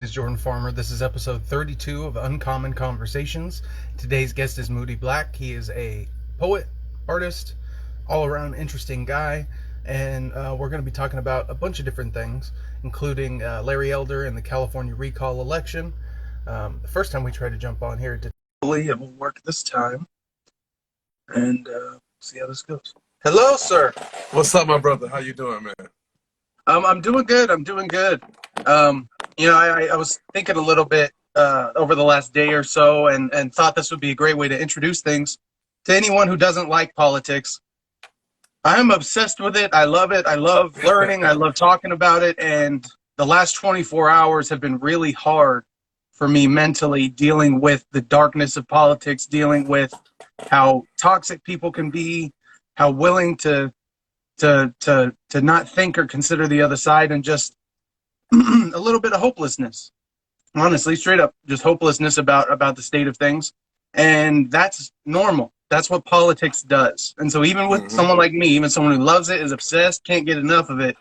Is Jordan Farmer. This is episode 32 of Uncommon Conversations. Today's guest is Moody Black. He is a poet, artist, all around interesting guy, and we're going to be talking about a bunch of different things, including Larry Elder and the California recall election. The first time we tried to jump on here, it will work this time, and see how this goes. Hello, sir. What's up, my brother? How you doing, man? I'm doing good. I'm doing good. I was thinking a little bit over the last day or so and thought this would be a great way to introduce things to anyone who doesn't like politics. I'm obsessed with it. I love it. I love learning. I love talking about it. And the last 24 hours have been really hard for me mentally, dealing with the darkness of politics, dealing with how toxic people can be, how willing to not think or consider the other side, and just a little bit of hopelessness. Honestly, straight up, just hopelessness about the state of things. And that's normal. That's what politics does. And so even with someone like me, even someone who loves it, is obsessed, can't get enough of it,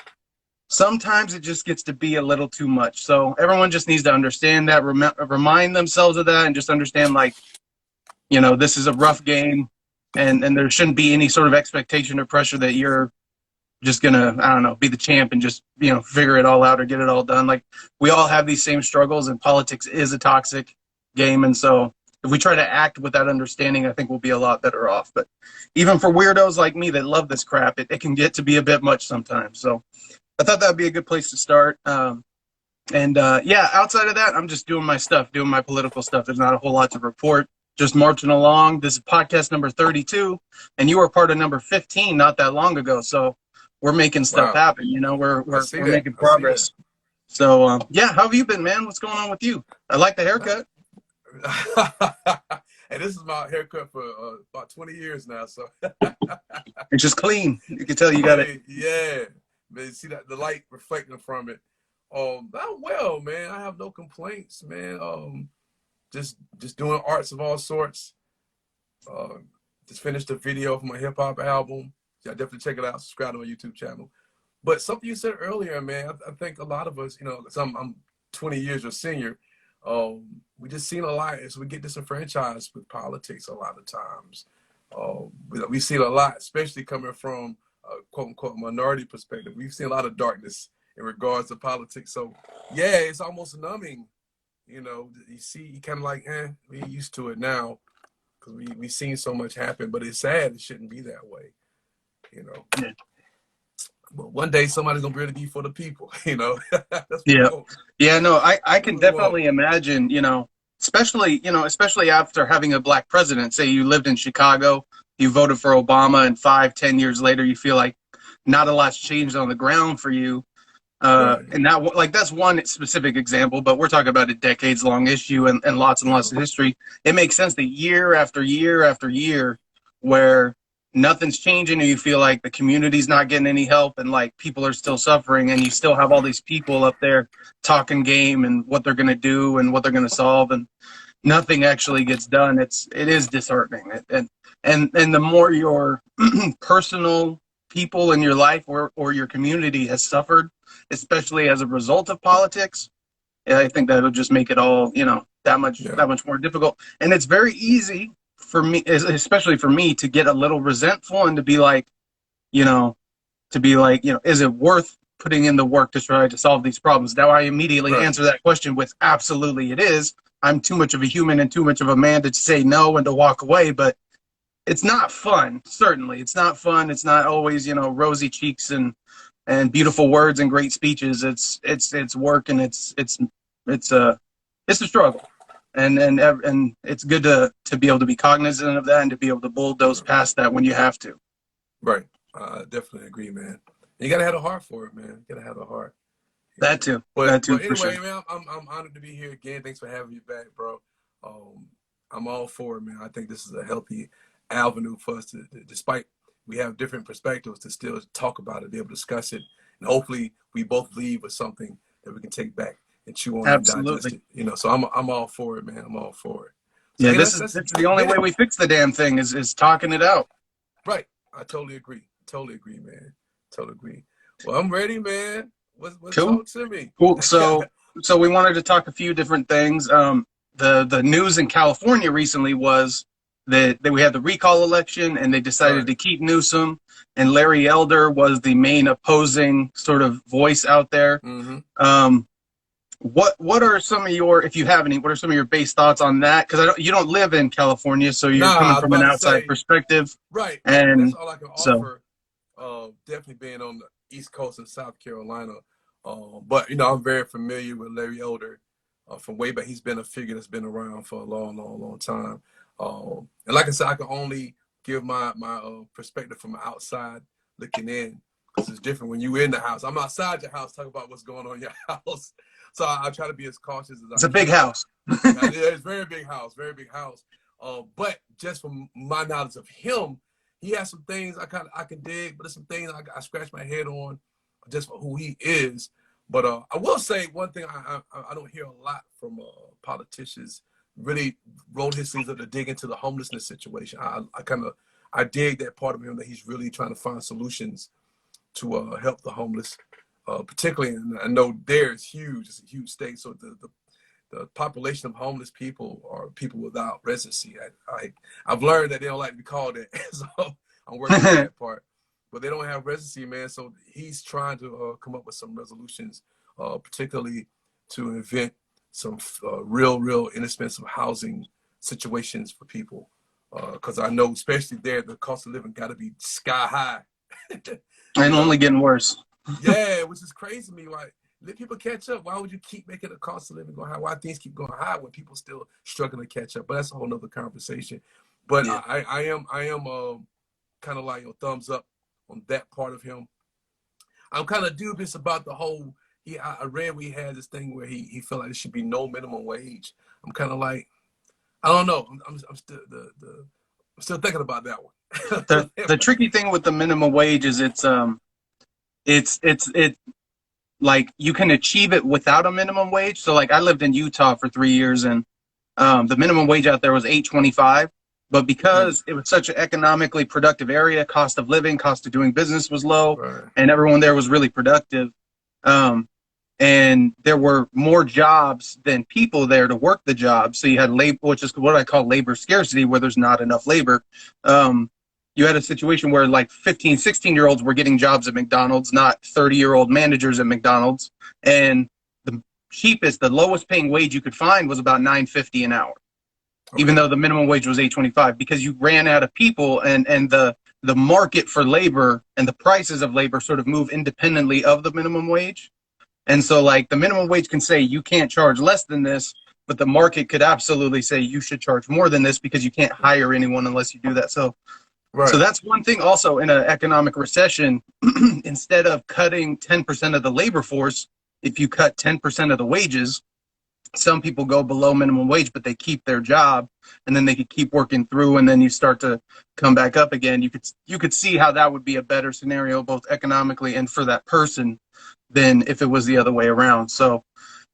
sometimes it just gets to be a little too much. So everyone just needs to understand that, remind themselves of that, and just understand, like, this is a rough game, and there shouldn't be any sort of expectation or pressure that you're just gonna, I don't know, be the champ and just, figure it all out or get it all done. Like, we all have these same struggles, and politics is a toxic game. And so if we try to act with that understanding, I think we'll be a lot better off. But even for weirdos like me that love this crap, it can get to be a bit much sometimes. So I thought that would be a good place to start. Outside of that, I'm just doing my stuff, doing my political stuff. There's not a whole lot to report. Just marching along. This is podcast number 32, and you were part of number 15 not that long ago. So we're making stuff happen. We're making progress. So how have you been, man? What's going on with you? I like the haircut. Hey, this is my haircut for about 20 years now. So it's just clean. You can tell you got it. Yeah, man. See that the light reflecting from it. I'm well, man. I have no complaints, man. Just doing arts of all sorts. Just finished a video for my hip hop album. Yeah, definitely check it out. Subscribe to my YouTube channel. But something you said earlier, man, I think a lot of us, I'm 20 years your senior. We just seen a lot as we get disenfranchised with politics a lot of times. We've seen a lot, especially coming from a quote unquote minority perspective. We've seen a lot of darkness in regards to politics. So yeah, it's almost numbing. You see, you kind of like, we're used to it now because we've seen so much happen. But it's sad. It shouldn't be that way. But one day somebody's gonna be able to be for the people. That's I can definitely imagine. Especially after having a black president. Say you lived in Chicago, you voted for Obama, and 5-10 years later you feel like not a lot's changed on the ground for you. And that's one specific example, but we're talking about a decades-long issue and lots of history. It makes sense that year after year after year, where nothing's changing, and you feel like the community's not getting any help, and like people are still suffering, and you still have all these people up there talking game and what they're going to do and what they're going to solve, and nothing actually gets done. It is disheartening. And the more your personal people in your life or your community has suffered, especially as a result of politics, I think that'll just make it all, that much more difficult. And it's very easy for me, especially for me, to get a little resentful and to be like, is it worth putting in the work to try to solve these problems? Now I immediately answer that question with absolutely it is. I'm too much of a human and too much of a man to say no and to walk away, but it's not fun. Certainly it's not fun. It's not always, rosy cheeks and beautiful words and great speeches. It's work, and it's a struggle. And it's good to be able to be cognizant of that and to be able to bulldoze past that when you have to. Right. I definitely agree, man. You gotta have a heart for it, man. You gotta have a heart. That too. But for anyway, sure. man, I'm honored to be here again. Thanks for having me back, bro. I'm all for it, man. I think this is a healthy avenue for us to, despite we have different perspectives, to still talk about it, be able to discuss it, and hopefully we both leave with something that we can take back and chew on. Absolutely. And digest it. So I'm all for it, man. I'm all for it. So, yeah, this is the only way we fix the damn thing is talking it out. Right. I totally agree. Totally agree, man. Totally agree. Well, I'm ready, man. What's Cool. Talk to me. Cool. So so we wanted to talk a few different things. The news in California recently was that we had the recall election, and they decided to keep Newsom, and Larry Elder was the main opposing sort of voice out there. What are some of your, if you have any, what are some of your base thoughts on that? Because you don't live in California, so you're coming from an outside perspective. Right. And that's all I can offer. Definitely being on the East Coast in South Carolina. But, you know, I'm very familiar with Larry Elder from way back. He's been a figure that's been around for a long, long, long time. And like I said, I can only give my perspective from outside looking in, because it's different when you're in the house. I'm outside your house talking about what's going on in your house. So I try to be as cautious as I can. It's a big house. It's a very big house, very big house. But just from my knowledge of him, he has some things I can dig, but there's some things I scratch my head on just for who he is. But I will say one thing I don't hear a lot from politicians really roll his sleeves up to dig into the homelessness situation. I dig that part of him, that he's really trying to find solutions to help the homeless, particularly. And I know there is huge. It's a huge state. So the population of homeless people are people without residency. I've learned that they don't like to be called that. So I'm working on that part. But they don't have residency, man. So he's trying to come up with some resolutions, particularly to invent some real inexpensive housing situations for people. Because I know, especially there, the cost of living got to be sky high. And only getting worse. Yeah, which is crazy to me. Like, let people catch up. Why would you keep making the cost of living go high? Why things keep going high when people still struggling to catch up? But that's a whole nother conversation. But yeah. I am kind of like thumbs up on that part of him. I'm kind of dubious about the whole. I read we had this thing where he felt like there should be no minimum wage. I'm kind of like, I don't know. I'm still thinking about that one. The tricky thing with the minimum wage is it's like you can achieve it without a minimum wage. So like I lived in Utah for 3 years, and the minimum wage out there was $8.25. But because it was such an economically productive area, cost of living, cost of doing business was low, and everyone there was really productive. And there were more jobs than people there to work the job. So you had labor, which is what I call labor scarcity, where there's not enough labor. You had a situation where like 15, 16-year-olds were getting jobs at McDonald's, not 30-year-old managers at McDonald's. And the cheapest, the lowest paying wage you could find was about $9.50 an hour, even though the minimum wage was $8.25, because you ran out of people, and the market for labor and the prices of labor sort of move independently of the minimum wage. And so like the minimum wage can say you can't charge less than this, but the market could absolutely say you should charge more than this because you can't hire anyone unless you do that. So that's one thing also in an economic recession. Instead of cutting 10% of the labor force, if you cut 10% of the wages, some people go below minimum wage, but they keep their job, and then they could keep working through, and then you start to come back up again. You could see how that would be a better scenario, both economically and for that person, than if it was the other way around. So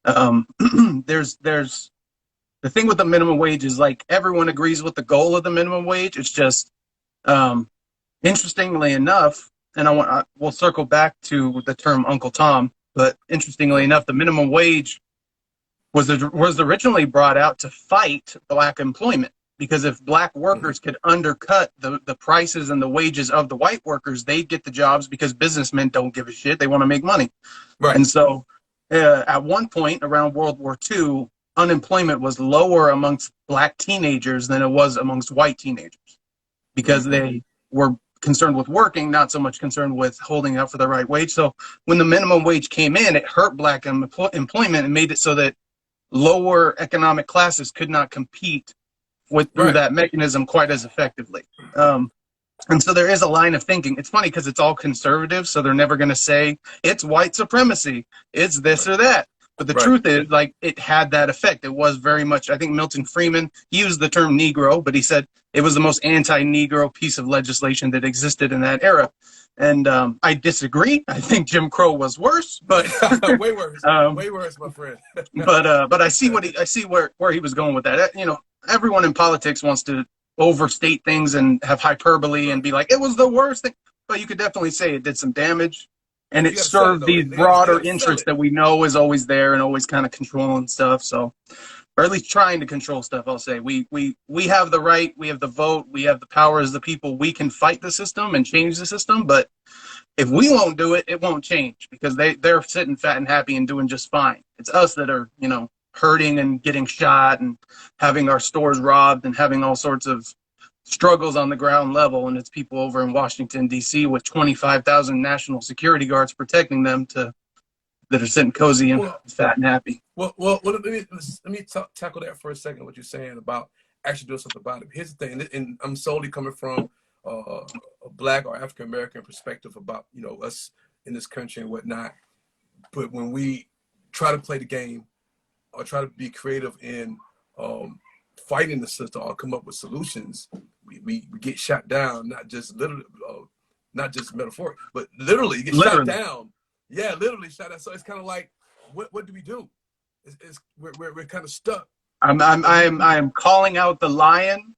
there's the thing with the minimum wage is like everyone agrees with the goal of the minimum wage. It's just interestingly enough, and we'll circle back to the term Uncle Tom, but interestingly enough, the minimum wage was originally brought out to fight black employment, because if black workers could undercut the prices and the wages of the white workers, they'd get the jobs, because businessmen don't give a shit. They want to make money. And so at one point around World War II, unemployment was lower amongst black teenagers than it was amongst white teenagers, because they were concerned with working, not so much concerned with holding out for the right wage. So when the minimum wage came in, it hurt black employment and made it so that lower economic classes could not compete through that mechanism quite as effectively. And so there is a line of thinking. It's funny because it's all conservative, so they're never going to say it's white supremacy, it's this or that. But the truth is, like, it had that effect. It was very much, I think Milton Friedman, he used the term Negro, but he said it was the most anti-Negro piece of legislation that existed in that era. And I disagree. I think Jim Crow was worse, but way worse, my friend. but I see where he was going with that. You know, everyone in politics wants to overstate things and have hyperbole and be like, it was the worst thing. But you could definitely say it did some damage. and it You got to set it served though. these They broader got to sell interests it. that we know is always there and always kind of controlling stuff. So, or at least trying to control stuff. I'll say we have the right, we have the vote, we have the power as the people. We can fight the system and change the system, but if we won't do it, it won't change because they're sitting fat and happy and doing just fine. It's us that are, you know, hurting and getting shot and having our stores robbed and having all sorts of struggles on the ground level. And it's people over in Washington, D.C. with 25,000 national security guards protecting them that are sitting cozy and fat and happy. Well, let me tackle that for a second. What you're saying about actually doing something about it. Here's the thing, and I'm solely coming from a Black or African American perspective about, you know, us in this country and whatnot. But when we try to play the game or try to be creative in fighting the system or come up with solutions, we get shot down. Not just literally, not just metaphorically, but literally get shot down. Yeah, literally shot down. So it's kind of like, what do we do? We're kind of stuck. I am calling out the lion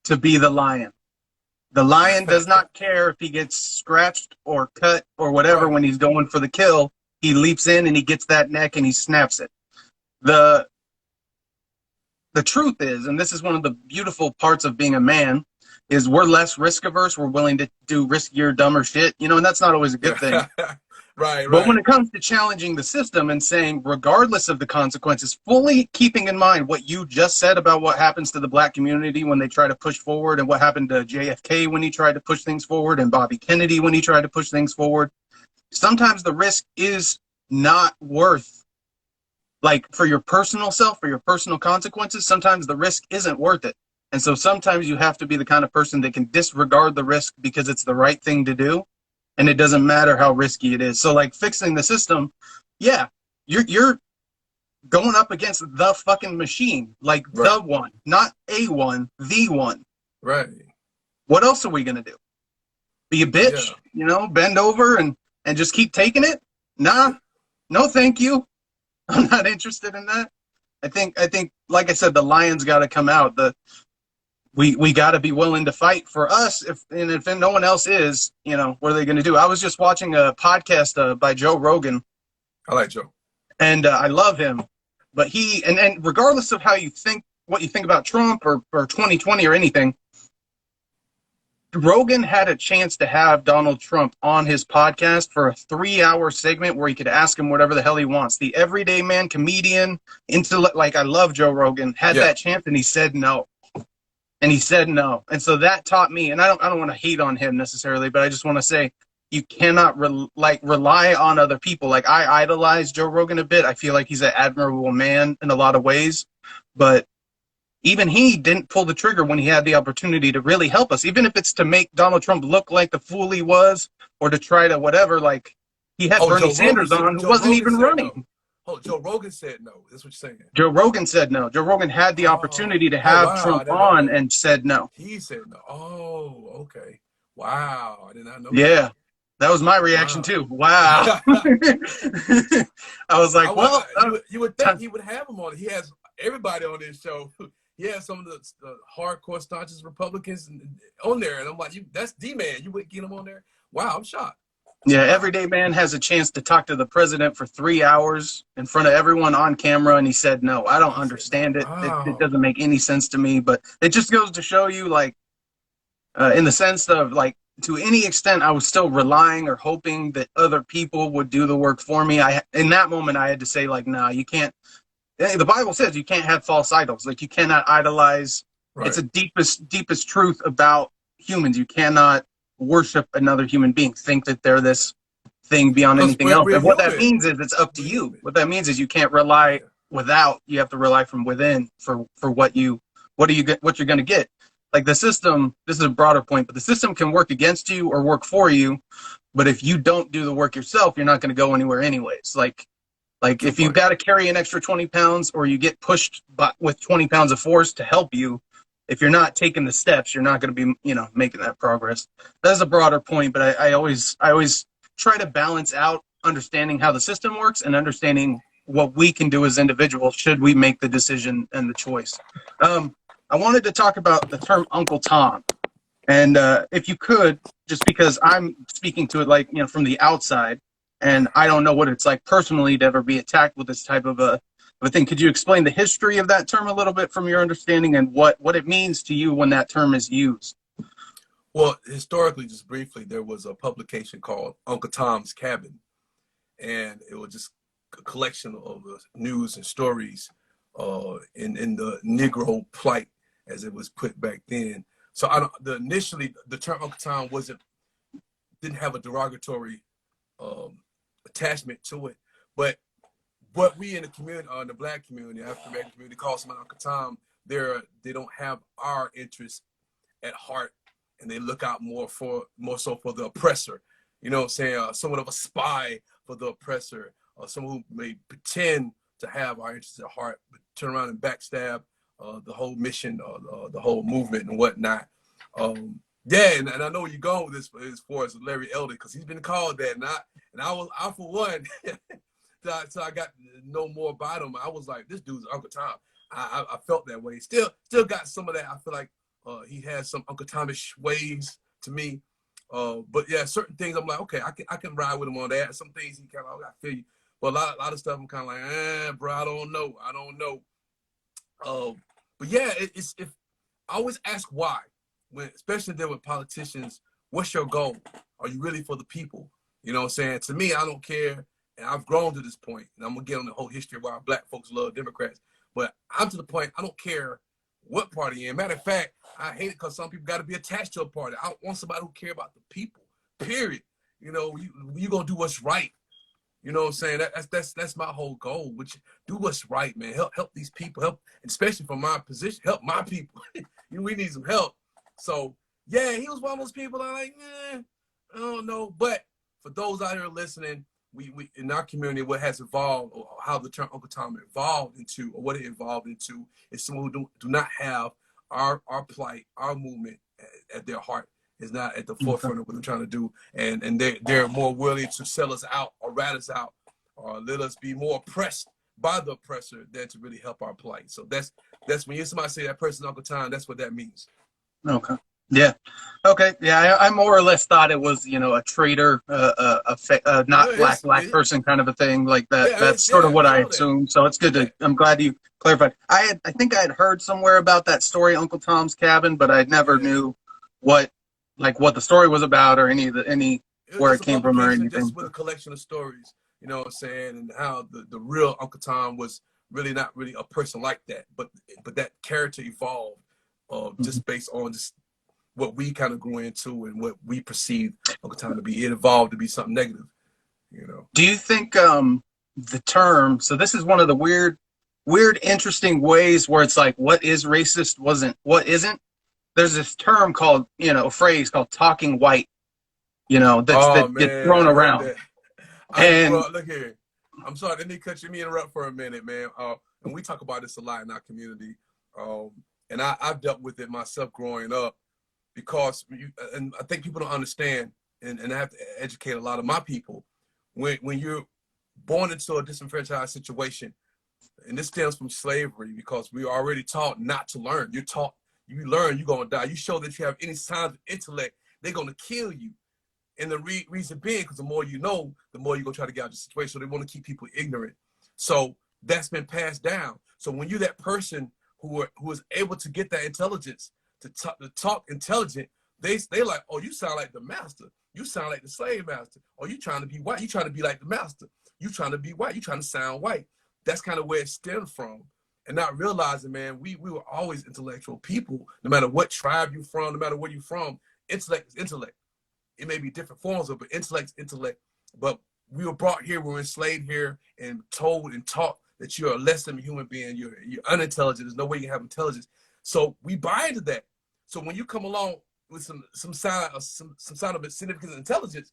to be the lion. The lion does not care if he gets scratched or cut or whatever when he's going for the kill. He leaps in and he gets that neck and he snaps it. The truth is, and this is one of the beautiful parts of being a man, is we're less risk averse. We're willing to do riskier, dumber shit, you know, and that's not always a good thing. Right. But when it comes to challenging the system and saying, regardless of the consequences, fully keeping in mind what you just said about what happens to the Black community when they try to push forward, and what happened to JFK when he tried to push things forward, and Bobby Kennedy when he tried to push things forward, sometimes the risk is not worth, like, for your personal self, for your personal consequences, sometimes the risk isn't worth it. And so sometimes you have to be the kind of person that can disregard the risk because it's the right thing to do. And it doesn't matter how risky it is. So, like, fixing the system, yeah, you're going up against the fucking machine, like the one, not a one, the one. Right. What else are we gonna do? Be a bitch, you know, bend over and just keep taking it? Nah, no, thank you. I'm not interested in that. I think, like I said, the lion's got to come out. We got to be willing to fight for us. If no one else is, you know, what are they going to do? I was just watching a podcast by Joe Rogan. I like Joe. And I love him. But he, and regardless of how you think, what you think about Trump or 2020 or anything, Rogan had a chance to have Donald Trump on his podcast for a 3-hour segment where he could ask him whatever the hell he wants. The everyday man, comedian, like, I love Joe Rogan, had that chance and he said no. And he said no. And so that taught me, and I don't want to hate on him necessarily, but I just want to say you cannot rely on other people. Like, I idolize Joe Rogan a bit. I feel like he's an admirable man in a lot of ways. But even he didn't pull the trigger when he had the opportunity to really help us, even if it's to make Donald Trump look like the fool he was or to try to whatever. Like, he had Bernie Sanders on who wasn't even running. No. Oh, Joe Rogan said no. That's what you're saying. Joe Rogan said no. Joe Rogan had the opportunity to have Trump on and said no. He said no. Oh, okay. Wow. I did not know that. That was my reaction too. Wow. I was like, well, you would think he would have him on. He has everybody on this show. He has some of the hardcore staunchest Republicans on there. And I'm like, that's D-Man. You wouldn't get him on there? Wow, I'm shocked. Yeah, everyday man has a chance to talk to the president for 3 hours in front of everyone on camera, and he said no. I don't understand it. Wow. It doesn't make any sense to me, but it just goes to show you, like, in the sense of, like, to any extent, I was still relying or hoping that other people would do the work for me. In that moment, I had to say, like, no, you can't. The Bible says you can't have false idols. Like, you cannot idolize. Right. It's a deepest truth about humans. You cannot worship another human being, think that they're this thing beyond anything else. And what that means is it's up to you. What that means is you can't rely without. You have to rely from within for what you're going to get. Like, the system, this is a broader point, but the system can work against you or work for you. But if you don't do the work yourself, you're not going to go anywhere anyways. Like if you've got to carry an extra 20 pounds or you get pushed with 20 pounds of force to help you, if you're not taking the steps, you're not going to be, you know, making that progress. That's a broader point, but I always try to balance out understanding how the system works and understanding what we can do as individuals should we make the decision and the choice. I wanted to talk about the term Uncle Tom. And if you could, just because I'm speaking to it, like, you know, from the outside, and I don't know what it's like personally to ever be attacked with this type of a thing. Could you explain the history of that term a little bit from your understanding, and what it means to you when that term is used? Well, historically, just briefly, there was a publication called Uncle Tom's Cabin, and it was just a collection of news and stories in the Negro plight, as it was put back then. So initially, the term Uncle Tom didn't have a derogatory attachment to it, but what we in the community, in the Black community, African American community, call someone Uncle Tom, they don't have our interests at heart, and they look out more so for the oppressor. You know what I'm saying? Somewhat of a spy for the oppressor, or someone who may pretend to have our interests at heart, but turn around and backstab the whole mission, the whole movement and whatnot. Yeah, and I know where you're going with this as far as Larry Elder, because he's been called that, and I for one, so I got to know more about him. I was like, this dude's Uncle Tom. I felt that way. Still got some of that. I feel like he has some Uncle Tomish ways to me. But yeah, certain things I'm like, okay, I can ride with him on that. Some things he kind of, I feel you. But a lot of stuff I'm kind of like, bro, I don't know. But yeah, if I always ask why, especially there with politicians, what's your goal? Are you really for the people? You know what I'm saying? To me, I don't care. And I've grown to this point, and I'm gonna get on the whole history of why Black folks love Democrats. But I'm to the point, I don't care what party you're in. Matter of fact, I hate it because some people got to be attached to a party. I want somebody who care about the people, period. You know, you gonna do what's right. You know what I'm saying? That's my whole goal, which do what's right, man. Help these people, help, especially from my position, help my people. We need some help. So yeah, he was one of those people I'm like, I don't know. But for those out here listening, we in our community, what has evolved, or how the term Uncle Tom evolved into, or what it evolved into, is someone who do not have our plight, our movement at their heart, is not at the forefront of what they're trying to do, and they're more willing to sell us out, or rat us out, or let us be more oppressed by the oppressor than to really help our plight. So that's when you somebody say that person Uncle Tom, that's what that means. Okay. Yeah. Okay. Yeah. I more or less thought it was, a traitor, not black person kind of a thing like that. Yeah, that's sort of what I assumed. So it's good I'm glad you clarified. I think I had heard somewhere about that story, Uncle Tom's Cabin, but I never knew what the story was about, or where it came from or anything. Just with a collection of stories, you know what I'm saying, and how the real Uncle Tom was really not really a person like that, but that character evolved just based on just what we kind of grew into and what we perceived Uncle Tom to be. It evolved to be something negative, Do you think the term, so this is one of the weird, interesting ways where it's like, what is racist, what isn't? There's this term called, a phrase called talking white, that gets thrown around. Look here. I'm sorry, let me interrupt for a minute, man. And we talk about this a lot in our community. And I've dealt with it myself growing up, because and I think people don't understand, and I have to educate a lot of my people, when you're born into a disenfranchised situation, and this stems from slavery, because we are already taught not to learn. You're taught, you learn, you're going to die. You show that you have any signs of intellect, they're going to kill you. And the reason being, because the more you know, the more you're going to try to get out of the situation. So they want to keep people ignorant. So that's been passed down. So when you're that person who is able to get that intelligence, to talk intelligent, they like, oh, you sound like the master. You sound like the slave master. Or you trying to be white. You trying to be like the master. You trying to be white. You trying to sound white. That's kind of where it stemmed from. And not realizing, man, we were always intellectual people. No matter what tribe you're from, no matter where you're from, intellect is intellect. It may be different forms of, but intellect is intellect. But we were brought here, we were enslaved here, and told and taught that you're less than a human being. You're unintelligent. There's no way you can have intelligence. So we buy into that. So when you come along with some sign of significant intelligence,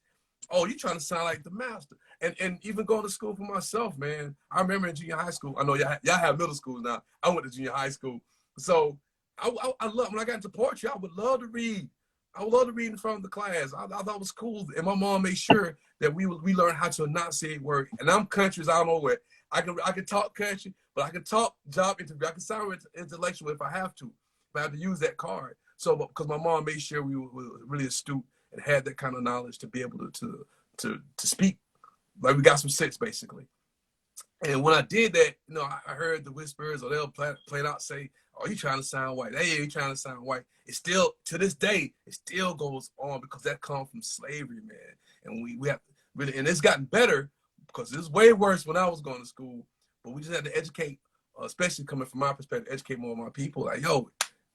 oh, you're trying to sound like the master. And even going to school for myself, man. I remember in junior high school. I know y'all have middle schools now. I went to junior high school. So I love, when I got into poetry, I would love to read. I would love to read in front of the class. I thought it was cool. And my mom made sure that we learned how to enunciate words. And I'm country, I don't know what. I can talk country, but I can talk job interview. I can sound intellectual if I have to. If I have to use that card. So because my mom made sure we were really astute and had that kind of knowledge to be able to speak like we got some sense basically. And when I did that, you know, I heard the whispers, or they'll play it out, say, "Oh, you trying to sound white? Hey, you trying to sound white?" It still, to this day, it still goes on because that comes from slavery, man. And we have to really, and it's gotten better because it was way worse when I was going to school. But we just had to educate, especially coming from my perspective, educate more of my people. Like, yo,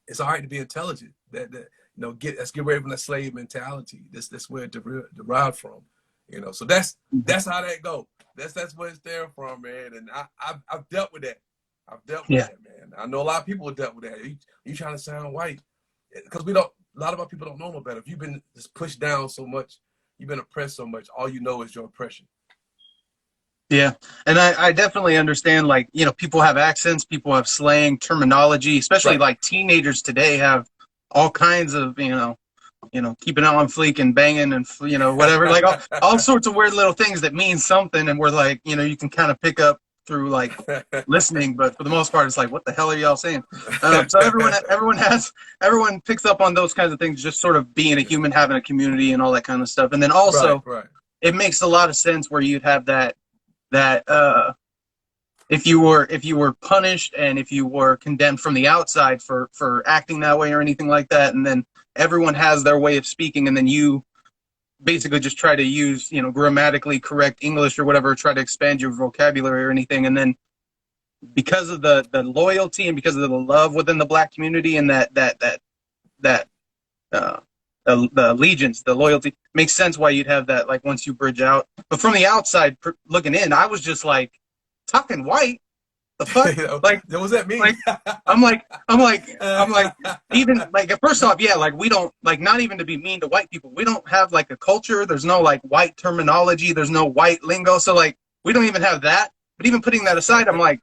it's all right to be intelligent. That you know, let's get away from that slave mentality. That's where it derived from. You know, so that's how that go. That's where it's there from, man. And I've dealt with that. I've dealt with that, man. I know a lot of people have dealt with that. You trying to sound white because a lot of our people don't know no better. If you've been just pushed down so much, you've been oppressed so much, all you know is your oppression. Yeah, and I definitely understand, like, you know, people have accents, people have slang, terminology, especially like teenagers today have all kinds of, you know, keeping it on fleek and banging and, you know, whatever, like all sorts of weird little things that mean something. And we're like, you know, you can kind of pick up through like listening, but for the most part, it's like, what the hell are y'all saying? So everyone picks up on those kinds of things, just sort of being a human, having a community and all that kind of stuff. And then also it makes a lot of sense where you'd have that if you were punished and if you were condemned from the outside for acting that way or anything like that, and then everyone has their way of speaking, and then you basically just try to use, you know, grammatically correct English or whatever, try to expand your vocabulary or anything, and then because of the loyalty and because of the love within the Black community and the allegiance, the loyalty, makes sense why you'd have that, like, once you bridge out. But from the outside looking in, I was just like, talking white, the fuck? Like, what does that mean? Like, I'm like, even like, first off, yeah, like, we don't, like, not even to be mean to white people, we don't have like a culture. There's no like white terminology. There's no white lingo. So like, we don't even have that. But even putting that aside, I'm like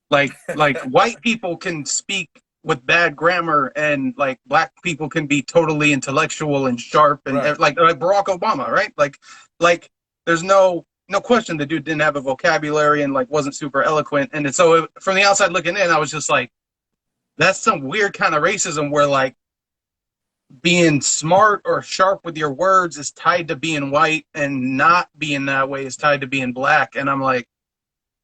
white people can speak with bad grammar, and like Black people can be totally intellectual and sharp, and like Barack Obama, right? Like there's no question the dude didn't have a vocabulary and like wasn't super eloquent. And so from the outside looking in, I was just like, that's some weird kind of racism where like being smart or sharp with your words is tied to being white, and not being that way is tied to being Black. And I'm like,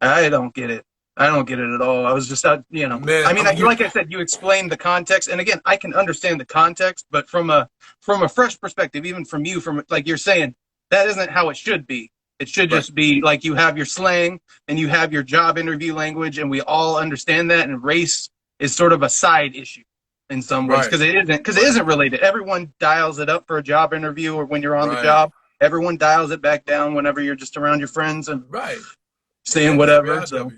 I don't get it. I don't get it at all. I was just, you know, man, I mean, like I said, you explained the context, and again, I can understand the context, but from a fresh perspective, even from you, from like you're saying, that isn't how it should be. It should just be like you have your slang and you have your job interview language, and we all understand that. And race is sort of a side issue in some ways because it isn't related. Everyone dials it up for a job interview, or when you're on the job, everyone dials it back down whenever you're just around your friends and saying whatever. So.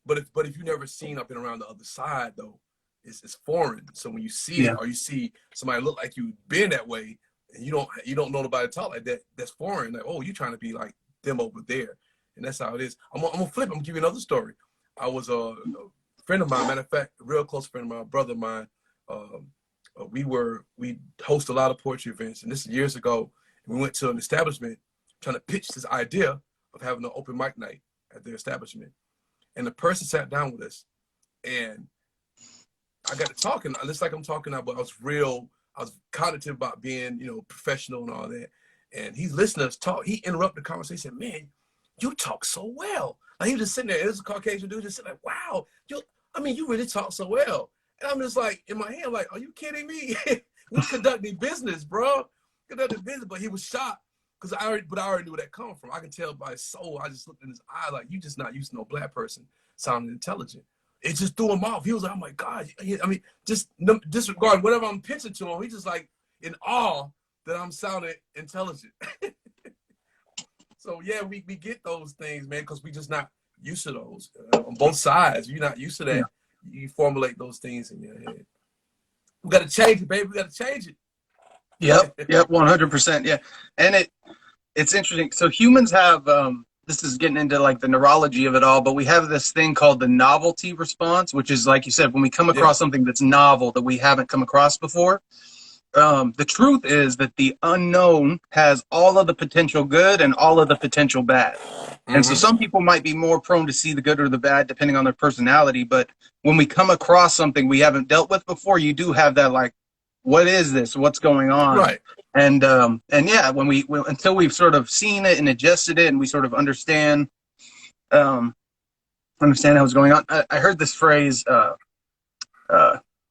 But if you've never seen or been around the other side, though, it's foreign. So when you see it, or you see somebody look like you've been that way, and you don't know nobody talk like that, that's foreign. Like, oh, you trying to be like them over there, and that's how it is. I'm gonna flip. I'm gonna give you another story. I was a friend of mine, matter of fact, a real close friend of mine, brother of mine. We host a lot of poetry events, and this is years ago. We went to an establishment trying to pitch this idea of having an open mic night at their establishment. And the person sat down with us, and I got to talking. Just like I'm talking now, but I was cognitive about being, you know, professional and all that. And he's listening to us talk. He interrupted the conversation. Man, you talk so well. Like, he was just sitting there. It was a Caucasian dude just sitting like, wow, you really talk so well. And I'm just like, in my head, like, are you kidding me? We conducting business, bro. Conducting business. But he was shocked. Because I already knew where that come from. I can tell by his soul. I just looked in his eye like, you just not used to no Black person sounding intelligent. It just threw him off. He was like, oh my God. I mean, just disregard whatever I'm pitching to him. He's just like in awe that I'm sounding intelligent. So yeah, we get those things, man, because we just not used to those on both sides. You're not used to that. You formulate those things in your head. We got to change it, baby. We got to change it. Yep, 100%. Yeah, and it's interesting. So humans have this is getting into like the neurology of it all, but we have this thing called the novelty response, which is, like you said, when we come across something that's novel that we haven't come across before. The truth is that the unknown has all of the potential good and all of the potential bad. And so some people might be more prone to see the good or the bad depending on their personality. But when we come across something we haven't dealt with before, you do have that like, what is this? What's going on? Right. And yeah, until we've sort of seen it and adjusted it, and we sort of um, understand how it's going on. I heard this phrase,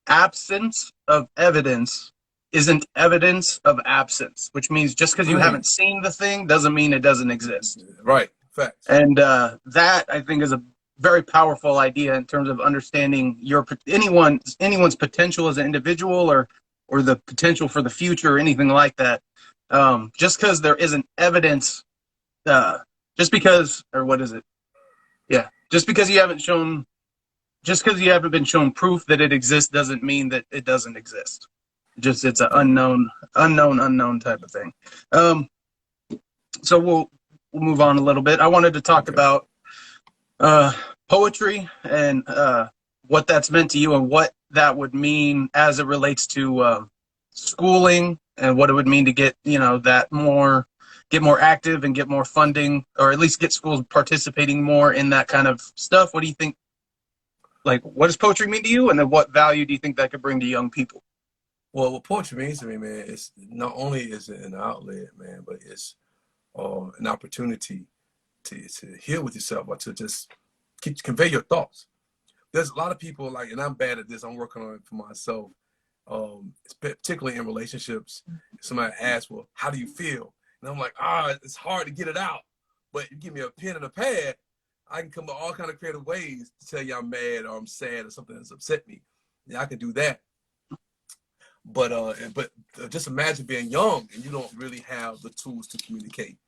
absence of evidence isn't evidence of absence, which means just because you haven't seen the thing doesn't mean it doesn't exist. Right. Facts. And that, I think, is a very powerful idea in terms of understanding anyone's potential as an individual, or the potential for the future, or anything like that. Just because there isn't evidence, just because, or what is it? Yeah, just because you haven't been shown proof that it exists doesn't mean that it doesn't exist. Just it's an unknown type of thing. So we'll move on a little bit. I wanted to talk about poetry and what that's meant to you, and what that would mean as it relates to schooling, and what it would mean to get more active and get more funding, or at least get schools participating more in that kind of stuff. What do you think? Like, what does poetry mean to you, and then what value do you think that could bring to young people? Well, what poetry means to me, man, it's not only is it an outlet, man, but it's an opportunity to heal with yourself, or to just convey your thoughts. There's a lot of people, like, and I'm bad at this, I'm working on it for myself, particularly in relationships. Somebody asks, well, how do you feel? And I'm like, it's hard to get it out. But you give me a pen and a pad, I can come up with all kind of creative ways to tell you I'm mad, or I'm sad, or something that's upset me. Yeah, I can do that. But just imagine being young and you don't really have the tools to communicate.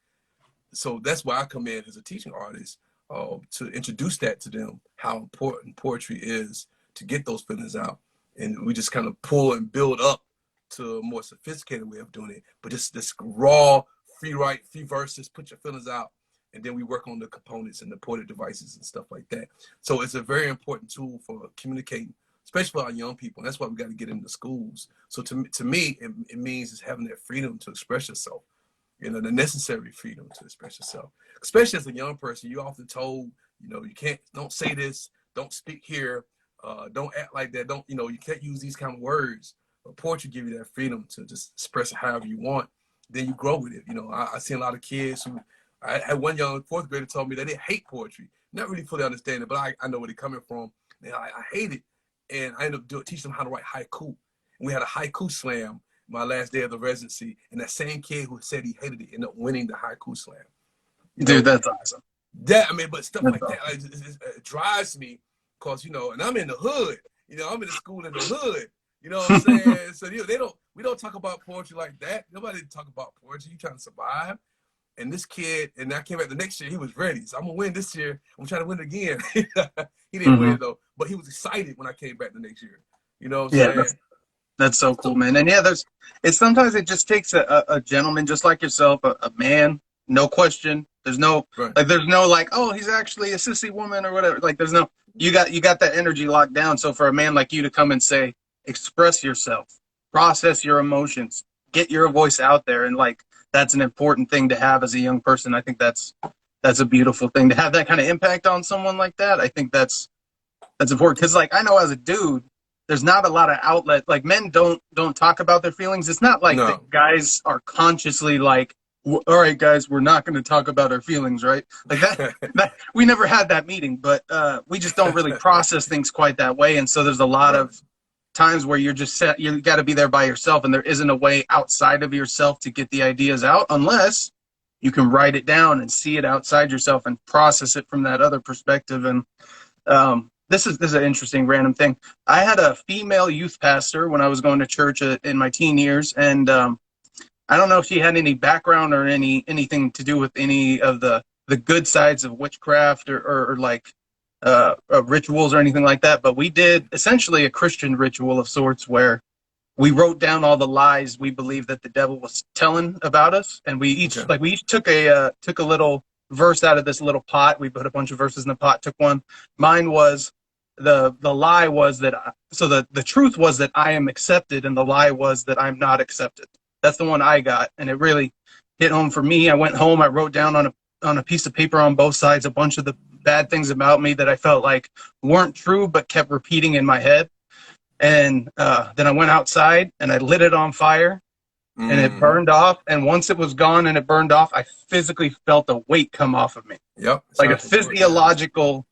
So that's why I come in as a teaching artist, to introduce that to them, how important poetry is to get those feelings out. And we just kind of pull and build up to a more sophisticated way of doing it. But just this raw, free write, free verses, put your feelings out. And then we work on the components and the poetic devices and stuff like that. So it's a very important tool for communicating, especially for our young people. And that's why we got to get into schools. So to me, it means it's having that freedom to express yourself, the necessary freedom to express yourself. Especially as a young person, you're often told, don't say this, don't speak here, don't act like that, you can't use these kind of words. But poetry gives you that freedom to just express it however you want. Then you grow with it. I see a lot of kids who, I had one young fourth grader told me that they hate poetry. Not really fully understand it, but I know where they're coming from. And I hate it. And I ended up teaching them how to write haiku. And we had a haiku slam my last day of the residency. And that same kid who said he hated it ended up winning the haiku slam. Dude, that's awesome. But stuff like that, it drives me, because, and I'm in the hood. I'm in the school in the hood. You know what I'm saying? So we don't talk about poetry like that. Nobody talk about poetry. You trying to survive. And this kid, and I came back the next year, he was ready. So I'm going to win this year. I'm trying to win it again. He didn't win, though. But he was excited when I came back the next year. You know what I'm saying? That's so cool, man. And yeah, sometimes it just takes a gentleman just like yourself, a man, no question. There's no, oh, he's actually a sissy woman or whatever. Like, there's no, you got that energy locked down. So for a man like you to come and say, express yourself, process your emotions, get your voice out there, and that's an important thing to have as a young person. I think that's a beautiful thing to have that kind of impact on someone like that. I think that's important, because I know as a dude, there's not a lot of outlet. Like, men don't talk about their feelings. It's not like that guys are consciously like, all right, guys, we're not going to talk about our feelings, right? Like that we never had that meeting, but we just don't really process things quite that way. And so there's a lot of times where you got to be there by yourself, and there isn't a way outside of yourself to get the ideas out, unless you can write it down and see it outside yourself and process it from that other perspective. And this is an interesting random thing. I had a female youth pastor when I was going to church in my teen years, and I don't know if she had any background or anything to do with any of the good sides of witchcraft or rituals or anything like that, but we did essentially a Christian ritual of sorts, where we wrote down all the lies we believed that the devil was telling about us, and we each took a little verse out of this little pot. We put a bunch of verses in the pot, took one. Mine was the lie was that the truth was that I am accepted, and the lie was that I'm not accepted. That's the one I got, and it really hit home for me. I went home, I wrote down on a piece of paper on both sides a bunch of the bad things about me that I felt like weren't true but kept repeating in my head. And then I went outside and I lit it on fire, and it Mm-hmm. burned off. And once it was gone and it burned off, I physically felt a weight come off of me, Yep. That's like how a it works, man. physiological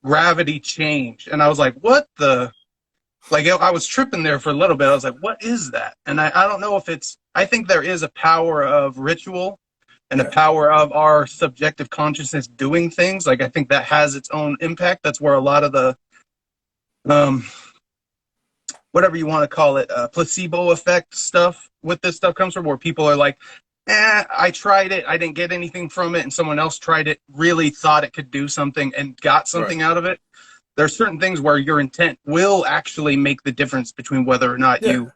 gravity change. And I was like, what the? Like, I was tripping there for a little bit. I was like, what is that? And I don't know if it's, I think there is a power of ritual and a Yeah. power of our subjective consciousness doing things. Like, I think that has its own impact. That's where a lot of the, um, whatever you want to call it, placebo effect stuff with this stuff comes from, where people are like, I tried it, I didn't get anything from it, and someone else tried it, really thought it could do something and got Right. something out of it. There's certain things where your intent will actually make the difference between whether or not Yeah.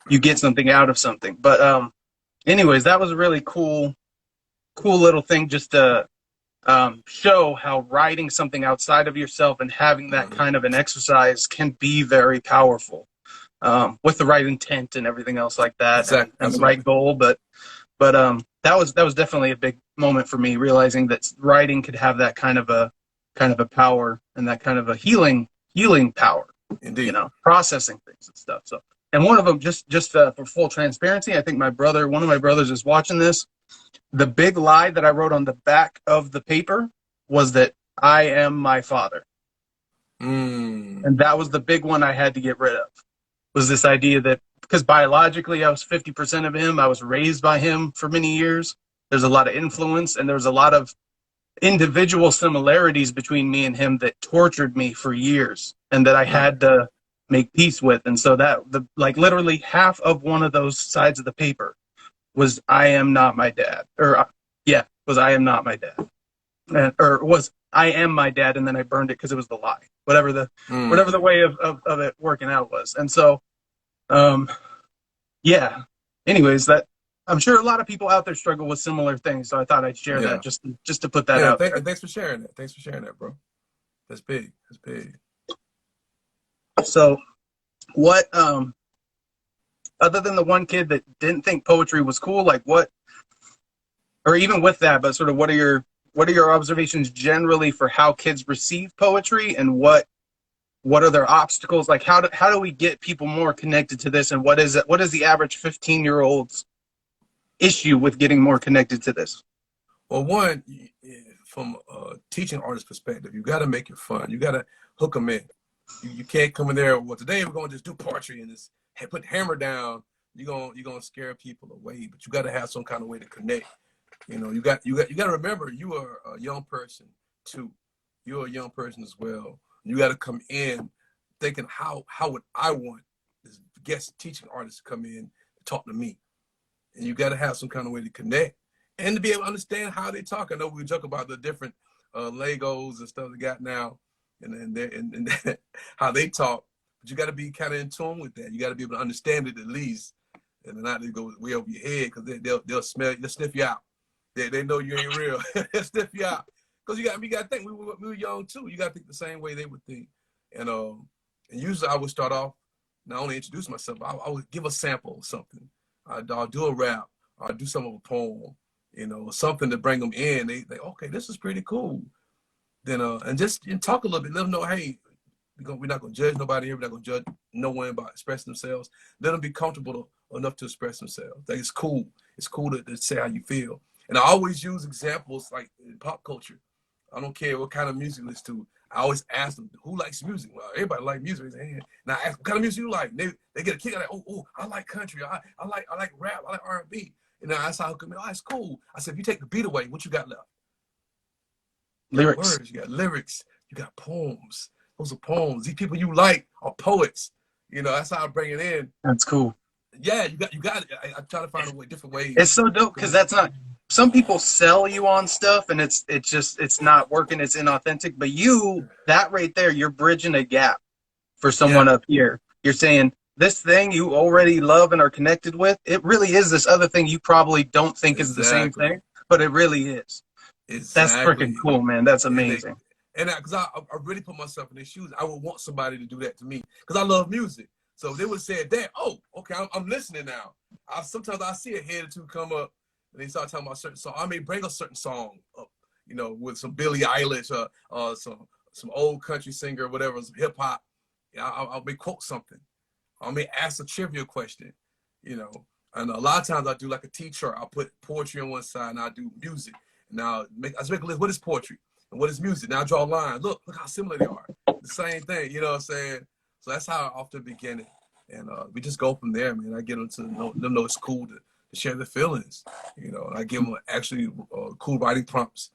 you get something out of something. But anyways, that was a really cool little thing, just to show how writing something outside of yourself and having that Mm-hmm. kind of an exercise can be very powerful, with the right intent and everything else like that, Exactly. and the Absolutely. right goal. But that was definitely a big moment for me, realizing that writing could have that kind of a power, and that kind of a healing power, Indeed. processing things and stuff. So, and one of them, just for full transparency, I think one of my brothers is watching this. The big lie that I wrote on the back of the paper was that I am my father. Mm. And that was the big one I had to get rid of, was this idea that, because biologically I was 50% of him, I was raised by him for many years. There's a lot of influence, and there's a lot of individual similarities between me and him that tortured me for years, and that I had to make peace with. And so that, literally half of one of those sides of the paper was I am not my dad, or was I am not my dad, or was I am my dad, and then I burned it because it was the lie, whatever the way of it working out was. And so, yeah. Anyways, that, I'm sure a lot of people out there struggle with similar things, so I thought I'd share that just to put that out there. Thanks for sharing that. Thanks for sharing that, bro. That's big. That's big. So, what other than the one kid that didn't think poetry was cool, like what, or even with that, but sort of what are your observations generally for how kids receive poetry, and what are their obstacles? Like, how do we get people more connected to this, and what is the average 15-year-old's issue with getting more connected to this? Well, one, from a teaching artist perspective, you got to make it fun. You got to hook them in. You can't come in there, well, today we're going to just do poetry and just put the hammer down. You're gonna scare people away, but you got to have some kind of way to connect. You got to remember, you are a young person too. You're a young person as well. You got to come in thinking, how would I want this guest teaching artist to come in and talk to me? And you got to have some kind of way to connect and to be able to understand how they talk. I know we joke about the different Legos and stuff they got now, and how they talk, but you got to be kind of in tune with that. You got to be able to understand it at least, and not to go way over your head, because they'll sniff you out. They know you ain't real. They'll sniff you out, because you got to think we were young too. You got to think the same way they would think, and usually I would start off, not only introduce myself, I would give a sample of something. I'll do a rap, I'll do some of a poem, something to bring them in. They okay, this is pretty cool. Then and talk a little bit. Let them know, hey, we're not gonna judge nobody here. We're not gonna judge no one about expressing themselves. Let them be comfortable enough to express themselves. Like, it's cool. It's cool to say how you feel. And I always use examples like in pop culture. I don't care what kind of music you listen to. I always ask them, who likes music? Well, everybody likes music. Raise their hand. Now I ask, what kind of music you like? They get a kick out of, oh, I like country. I like rap. I like R&B. And that's how I come in. Oh, it's cool. I said, if you take the beat away, what you got left? Lyrics. Words. You got lyrics. You got poems. Those are poems. These people you like are poets. That's how I bring it in. That's cool. Yeah, you got it. I try to find a way, different ways. It's so dope, because that's not, some people sell you on stuff and it's not working, it's inauthentic. But that right there, you're bridging a gap for someone up here. You're saying, this thing you already love and are connected with, it really is this other thing you probably don't think is the same thing, but it really is. Exactly. That's freaking cool, man. That's amazing. And because I really put myself in their shoes, I would want somebody to do that to me, because I love music. So they would have said that, oh, okay, I'm listening now. Sometimes I see a head or two come up, and they start talking about certain song. I may bring a certain song up, with some Billie Eilish or some old country singer or whatever, some hip hop. I may quote something. I may ask a trivia question, And a lot of times I do like a T-chart. I'll put poetry on one side and I'll do music. Now I just make a list. What is poetry and what is music? Now I draw a line. Look how similar they are. The same thing, you know what I'm saying? So that's how I often begin it. And we just go from there, man. I get them to them know it's cool to share their feelings, you know. And I give them actually cool writing prompts,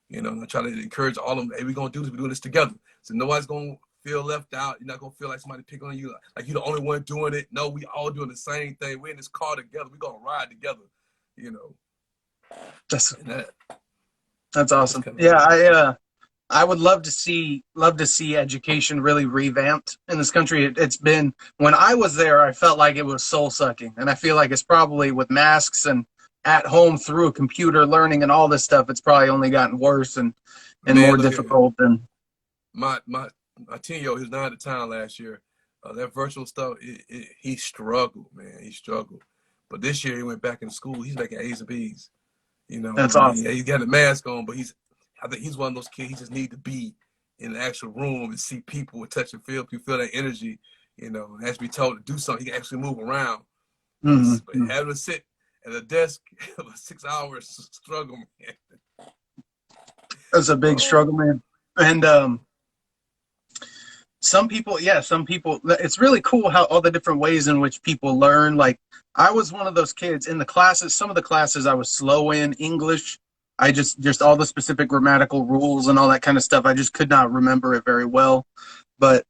you know. And I try to encourage all of them. Hey, we're gonna do this. We're doing this together. So nobody's gonna feel left out. You're not gonna feel like somebody pick on you, like you're the only one doing it. No, we all doing the same thing. We're in this car together. We're gonna ride together, you know. That's awesome. Yeah, I would love to see education really revamped in this country. It's been, when I was there, I felt like it was soul sucking, and I feel like it's probably with masks and at home through a computer learning and all this stuff, it's probably only gotten worse and more difficult. And my 10-year-old, he was 9 at the time last year. That virtual stuff, he struggled, man. He struggled. But this year he went back in school. He's making A's and B's. You know, that's awesome. He's got a mask on, but I think he's one of those kids. He just need to be in the actual room and see people and touch and feel. You feel that energy, you know, and has to be told to do something. He can actually move around. But having to sit at a desk for 6 hours struggle, man. That's a big struggle, man. And some people, it's really cool how all the different ways in which people learn. Like, I was one of those kids in the classes. Some of the classes I was slow in English. I just all the specific grammatical rules and all that kind of stuff, I just could not remember it very well. But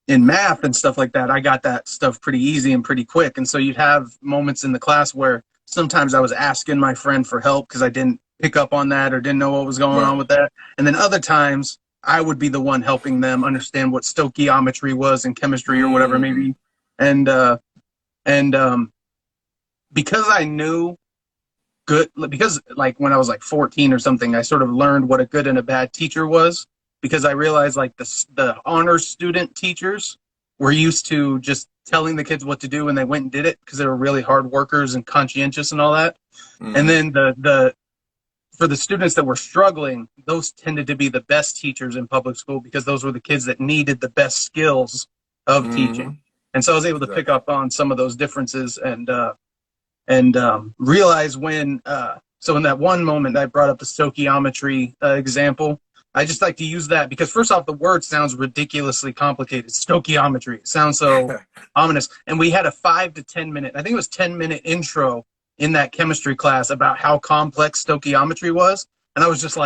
in math and stuff like that, I got that stuff pretty easy and pretty quick. And so you'd have moments in the class where sometimes I was asking my friend for help because I didn't pick up on that or didn't know what was going on with that. And then other times I would be the one helping them understand what stoichiometry was in chemistry or whatever maybe. And because I knew because like when I was like 14 or something, I sort of learned what a good and a bad teacher was, because I realized like the honors student teachers were used to just telling the kids what to do and they went and did it because they were really hard workers and conscientious and all that. And then for the students that were struggling, those tended to be the best teachers in public school because those were the kids that needed the best skills of teaching. And so I was able to pick up on some of those differences and realize when, so in that one moment I brought up the stoichiometry example, I just like to use that because first off, the word sounds ridiculously complicated. Stoichiometry. It sounds so ominous. And we had a 5 to 10 minute, I think it was 10-minute intro in that chemistry class about how complex stoichiometry was. And I was just,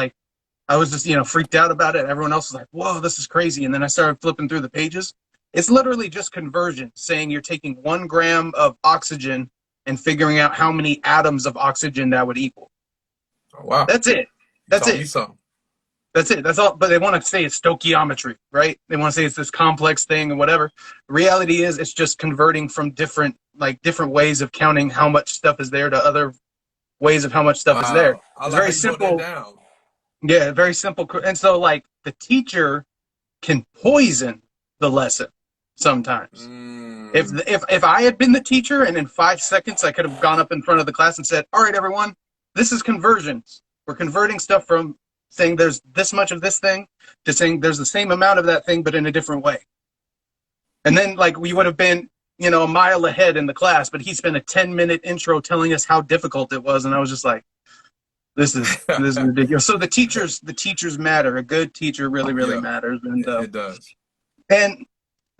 freaked out about it. Everyone else was like, whoa, this is crazy. And then I started flipping through the pages. It's literally just conversion, saying you're taking 1 gram of oxygen and figuring out how many atoms of oxygen that would equal. Oh, wow. That's it. That's it. That's it. That's all. But they want to say it's stoichiometry, right? They want to say it's this complex thing and whatever. The reality is it's just converting from different ways of counting how much stuff is there to other ways of how much stuff is there. It's very simple. Yeah, very simple. And so like the teacher can poison the lesson sometimes. If I had been the teacher and in 5 seconds I could have gone up in front of the class and said, all right, everyone, this is conversions. We're converting stuff from saying there's this much of this thing to saying there's the same amount of that thing, but in a different way. And then like we would have been, a mile ahead in the class, but he spent a 10-minute intro telling us how difficult it was. And I was just like, this is ridiculous. So the teachers matter. A good teacher really matters. And it does. And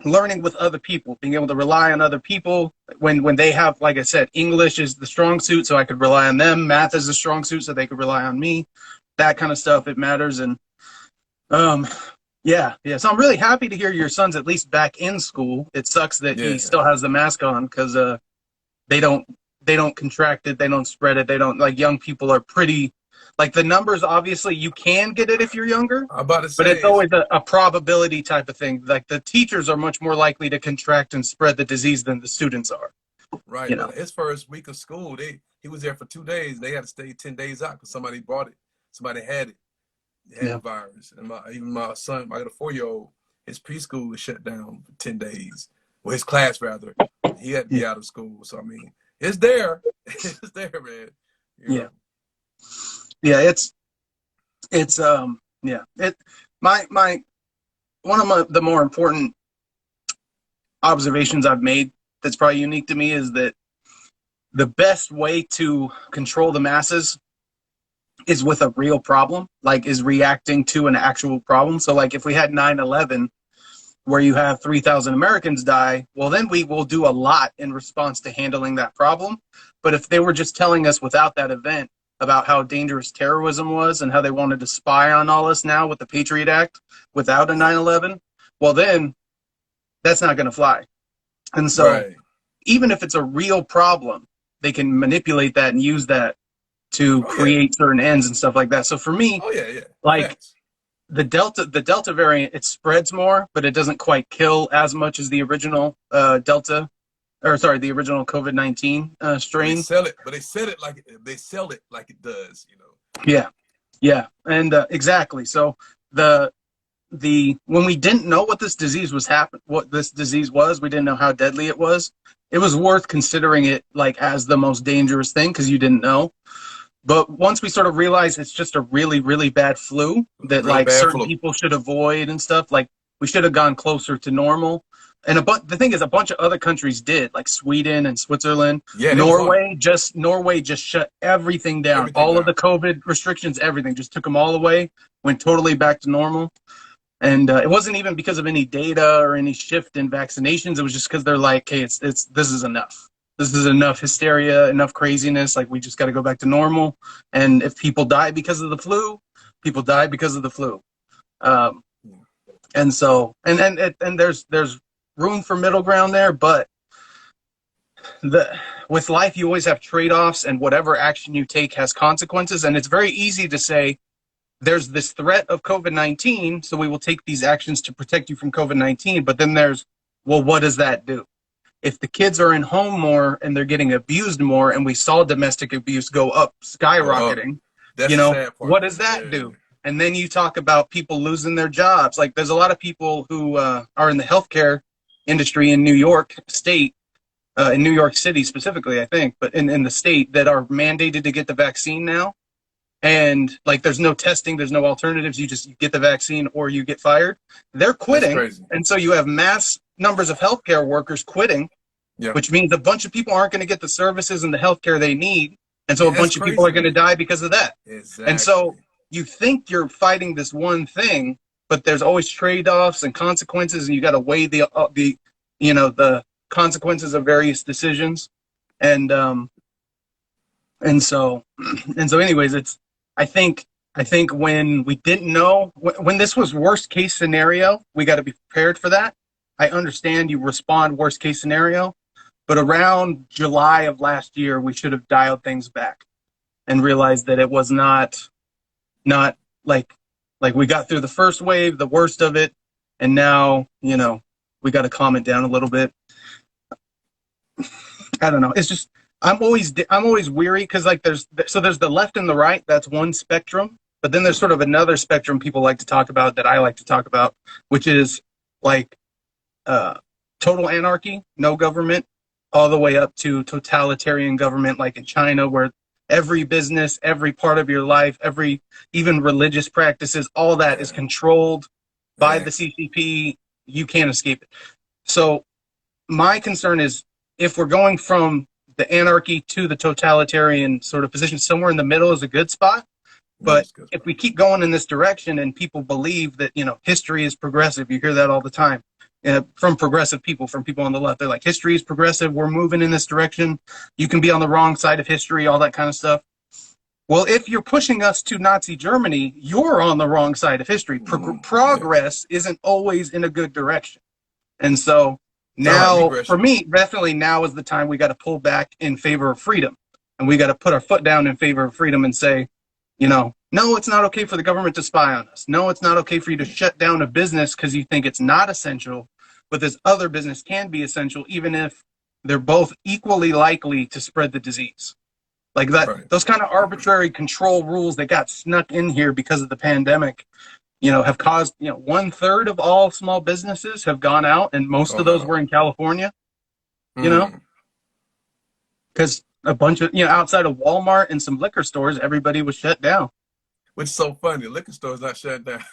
learning with other people, being able to rely on other people when they have, like I said, English is the strong suit, so I could rely on them. Math is the strong suit, so they could rely on me. That kind of stuff, it matters. And so I'm really happy to hear your son's at least back in school. It sucks that he still has the mask on because they don't contract it, they don't spread it, they don't, like, young people are pretty, like, the numbers, obviously you can get it if you're younger, I'm about to say, but it's always a probability type of thing. Like the teachers are much more likely to contract and spread the disease than the students are. Right. His first week of school, he was there for 2 days. They had to stay 10 days out because somebody brought it. Somebody had it. They had the virus. And even my son, I got a 4-year-old, his preschool was shut down for 10 days. Well, his class rather. He had to be out of school. So I mean, it's there. It's there, man. You know? One of the more important observations I've made that's probably unique to me is that the best way to control the masses is with a real problem, like is reacting to an actual problem. So like if we had 9/11 where you have 3,000 Americans die, well, then we will do a lot in response to handling that problem. But if they were just telling us without that event about how dangerous terrorism was and how they wanted to spy on all us now with the Patriot Act without a 9/11, well, then that's not going to fly. And so Right. even if it's a real problem, they can manipulate that and use that to create certain ends and stuff like that. So for me, like Facts. the Delta variant, it spreads more, but it doesn't quite kill as much as the original the original COVID-19 strain. They sell it, but they sell it like it does, you know. Yeah, and exactly. So the when we didn't know what this disease was we didn't know how deadly it was. It was worth considering it like as the most dangerous thing because you didn't know. But once we sort of realized it's just a really, really bad flu that Really like bad certain flu. people should avoid and stuff, like we should have gone closer to normal. And the thing is, a bunch of other countries did, like Sweden and Switzerland. Yeah, Norway just shut everything down. Everything All down. of the COVID restrictions, everything, just took them all away, went totally back to normal. And it wasn't even because of any data or any shift in vaccinations. It was just because they're like, hey, this is enough. This is enough hysteria, enough craziness. Like, we just got to go back to normal. And if people die because of the flu, people die because of the flu. And so, and there's room for middle ground there, but with life, you always have trade-offs, and whatever action you take has consequences. And it's very easy to say, there's this threat of COVID-19, so we will take these actions to protect you from COVID-19. But then there's, well, what does that do? If the kids are in home more and they're getting abused more, and we saw domestic abuse go up, skyrocketing, That's the sad part. what does that do? And then you talk about people losing their jobs. Like, there's a lot of people who are in the healthcare industry in New York State, in New York City specifically, I think, but in the state that are mandated to get the vaccine now. And like, there's no testing, there's no alternatives. You get the vaccine or you get fired. They're quitting. And so you have mass numbers of healthcare workers quitting, which means a bunch of people aren't going to get the services and the healthcare they need. And so a bunch of people are going to die because of that. Exactly. And so you think you're fighting this one thing, but there's always trade-offs and consequences, and you got to weigh the consequences of various decisions. And so anyways, I think when we didn't know, when this was worst case scenario, we got to be prepared for that. I understand you respond worst case scenario, but around July of last year, we should have dialed things back and realized that it was not like we got through the first wave, the worst of it, and now, we got to calm it down a little bit. I don't know. It's just, I'm always weary because like there's the left and the right. That's one spectrum, but then there's sort of another spectrum people like to talk about that I like to talk about, which is like total anarchy, no government, all the way up to totalitarian government, like in China, where every business, every part of your life, even religious practices, all that is controlled by the CCP. You can't escape it. So my concern is, if we're going from the anarchy to the totalitarian sort of position, somewhere in the middle is a good spot. But if we keep going in this direction and people believe that, history is progressive, you hear that all the time from progressive people, from people on the left. They're like, history is progressive. We're moving in this direction. You can be on the wrong side of history, all that kind of stuff. Well, if you're pushing us to Nazi Germany, you're on the wrong side of history. Progress isn't always in a good direction. And so now, for me, definitely now is the time we got to pull back in favor of freedom. And we got to put our foot down in favor of freedom and say, no, it's not okay for the government to spy on us. No, it's not okay for you to shut down a business because you think it's not essential, but this other business can be essential, even if they're both equally likely to spread the disease. Like that, those kind of arbitrary control rules that got snuck in here because of the pandemic, have caused, 1/3 of all small businesses have gone out, and most of those were in California, because a bunch of, outside of Walmart and some liquor stores, everybody was shut down. Which is so funny. The liquor store's not shut down.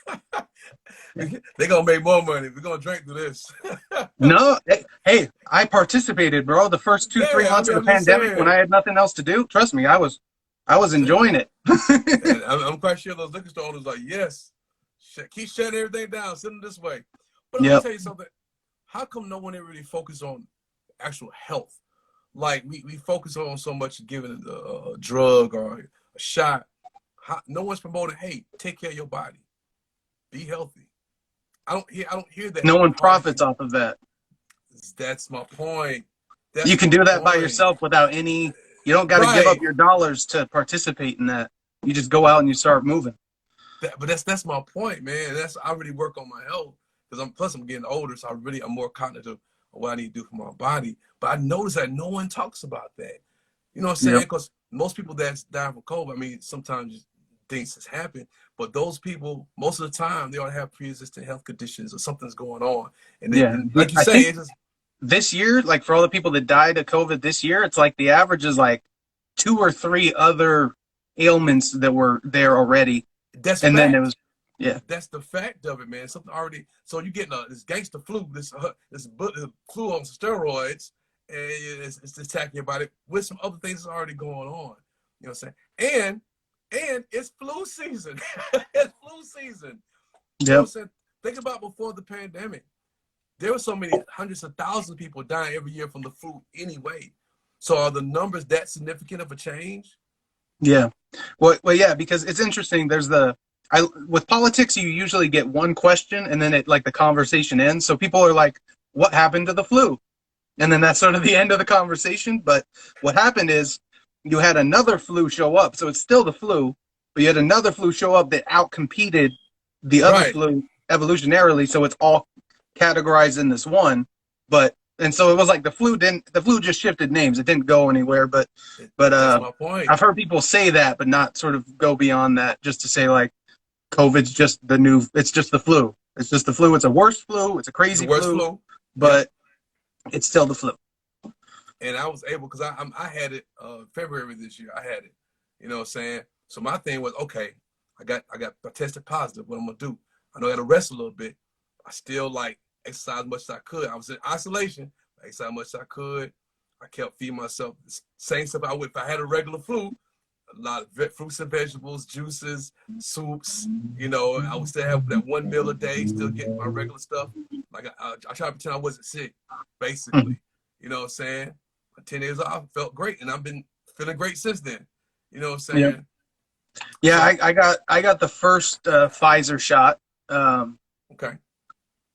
They're going to make more money. We're going to drink through this. No, hey, I participated, bro. The first two, three Yeah, I months mean, of the I'm just pandemic when saying. I had nothing else to do, trust me, I was enjoying it. And I'm quite sure those liquor store owners are like, yes, keep shutting everything down, send them this way. But let me Yep. tell you something. How come no one ever really focus on actual health? Like we focus on so much giving a drug or a shot. No one's promoting, hey, take care of your body, be healthy. I don't hear that No one hardly. profits off of that. That's my point. You That's can my do that by point. yourself without any, you don't got to give up Right. your dollars to participate in that. You just go out and you start moving. But that's my point, man. I really work on my health because I'm getting older, so I'm more cognitive of what I need to do for my body. But I notice that no one talks about that. You know what I'm saying? Yep. Because most people that's dying from COVID, I mean, sometimes things has happened, but those people, most of the time, they ought to have pre-existing health conditions or something's going on. Yeah. And like you I say, think it's just this year, like for all the people that died of COVID this year, it's like the average is like 2 or 3 other ailments that were there already. that's And then it fact. was, yeah, That's the fact of it, man. Something already. So you getting this gangster flu, this flu on steroids, and it's attacking your body with some other things that's already going on. You know what I'm saying? And it's flu season. It's flu season. You know what I'm yep. saying? Think about before the pandemic. There were so many hundreds of thousands of people dying every year from the flu anyway. So are the numbers that significant of a change? Yeah. Well, yeah, because it's interesting. With politics, you usually get one question and then it like the conversation ends. So people are like, what happened to the flu? And then that's sort of the end of the conversation. But what happened is you had another flu show up. So it's still the flu, but you had another flu show up that outcompeted the other Right. flu evolutionarily. So it's all categorized in this one. And so it was like the flu just shifted names. It didn't go anywhere. But That's my point. I've heard people say that, but not sort of go beyond that, just to say like COVID's just it's just the flu. It's just the flu. It's a worse flu. It's a It's the crazy worst flu, flu. Yep. but it's still the flu. And I was able because I had it February this year. I had it, you know what I'm saying. So my thing was okay. I tested positive. What I'm gonna do? I know I got to rest a little bit. I still like exercise as much as I could. I was in isolation. I exercised as much as I could. I kept feeding myself the same stuff I would if I had a regular flu. A lot of fruits and vegetables, juices, soups. You know, I would still have that one meal a day, still getting my regular stuff. Like I try to pretend I wasn't sick, Mhm. basically. You know what I'm saying? 10 days off, felt great, and I've been feeling great since then. You know what I'm Yeah, saying? yeah. So, I got the first Pfizer shot okay.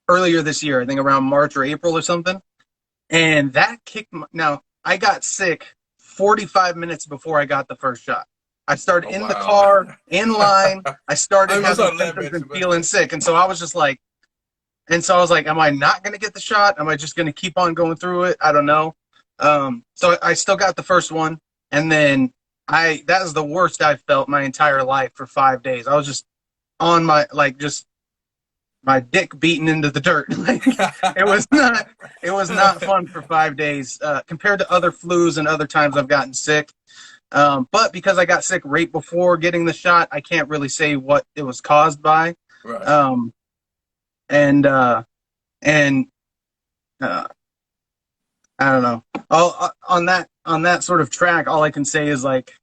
earlier this year. I think around March or April or something, and that kicked. Now I got sick 45 minutes before I got the first shot. I started Oh, in the wow. car in line. I started I'm having sorry to laugh symptoms at and you, but feeling sick, and so I was just like, am I not going to get the shot? Am I just going to keep on going through it? I don't know. So I still got the first one, and then that was the worst I felt my entire life for 5 days. I was just on just my dick beaten into the dirt. Like it was not fun for 5 days compared to other flus and other times I've gotten sick. But because I got sick right before getting the shot, I can't really say what it was caused by. right. Um, and uh, and uh, I don't know. On that sort of track, all I can say is like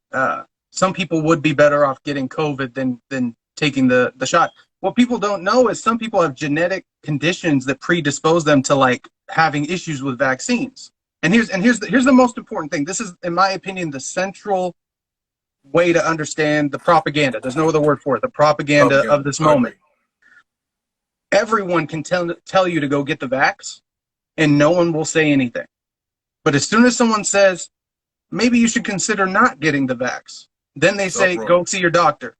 some people would be better off getting COVID than taking the shot. What people don't know is some people have genetic conditions that predispose them to like having issues with vaccines. And here's the most important thing. This is, in my opinion, the central way to understand the propaganda. There's no other word for it. The propaganda of Propaganda. this I moment. agree. Everyone can tell you to go get the vax, and no one will say anything. But as soon as someone says, maybe you should consider not getting the vax, then they It's say, uproar. go see your doctor.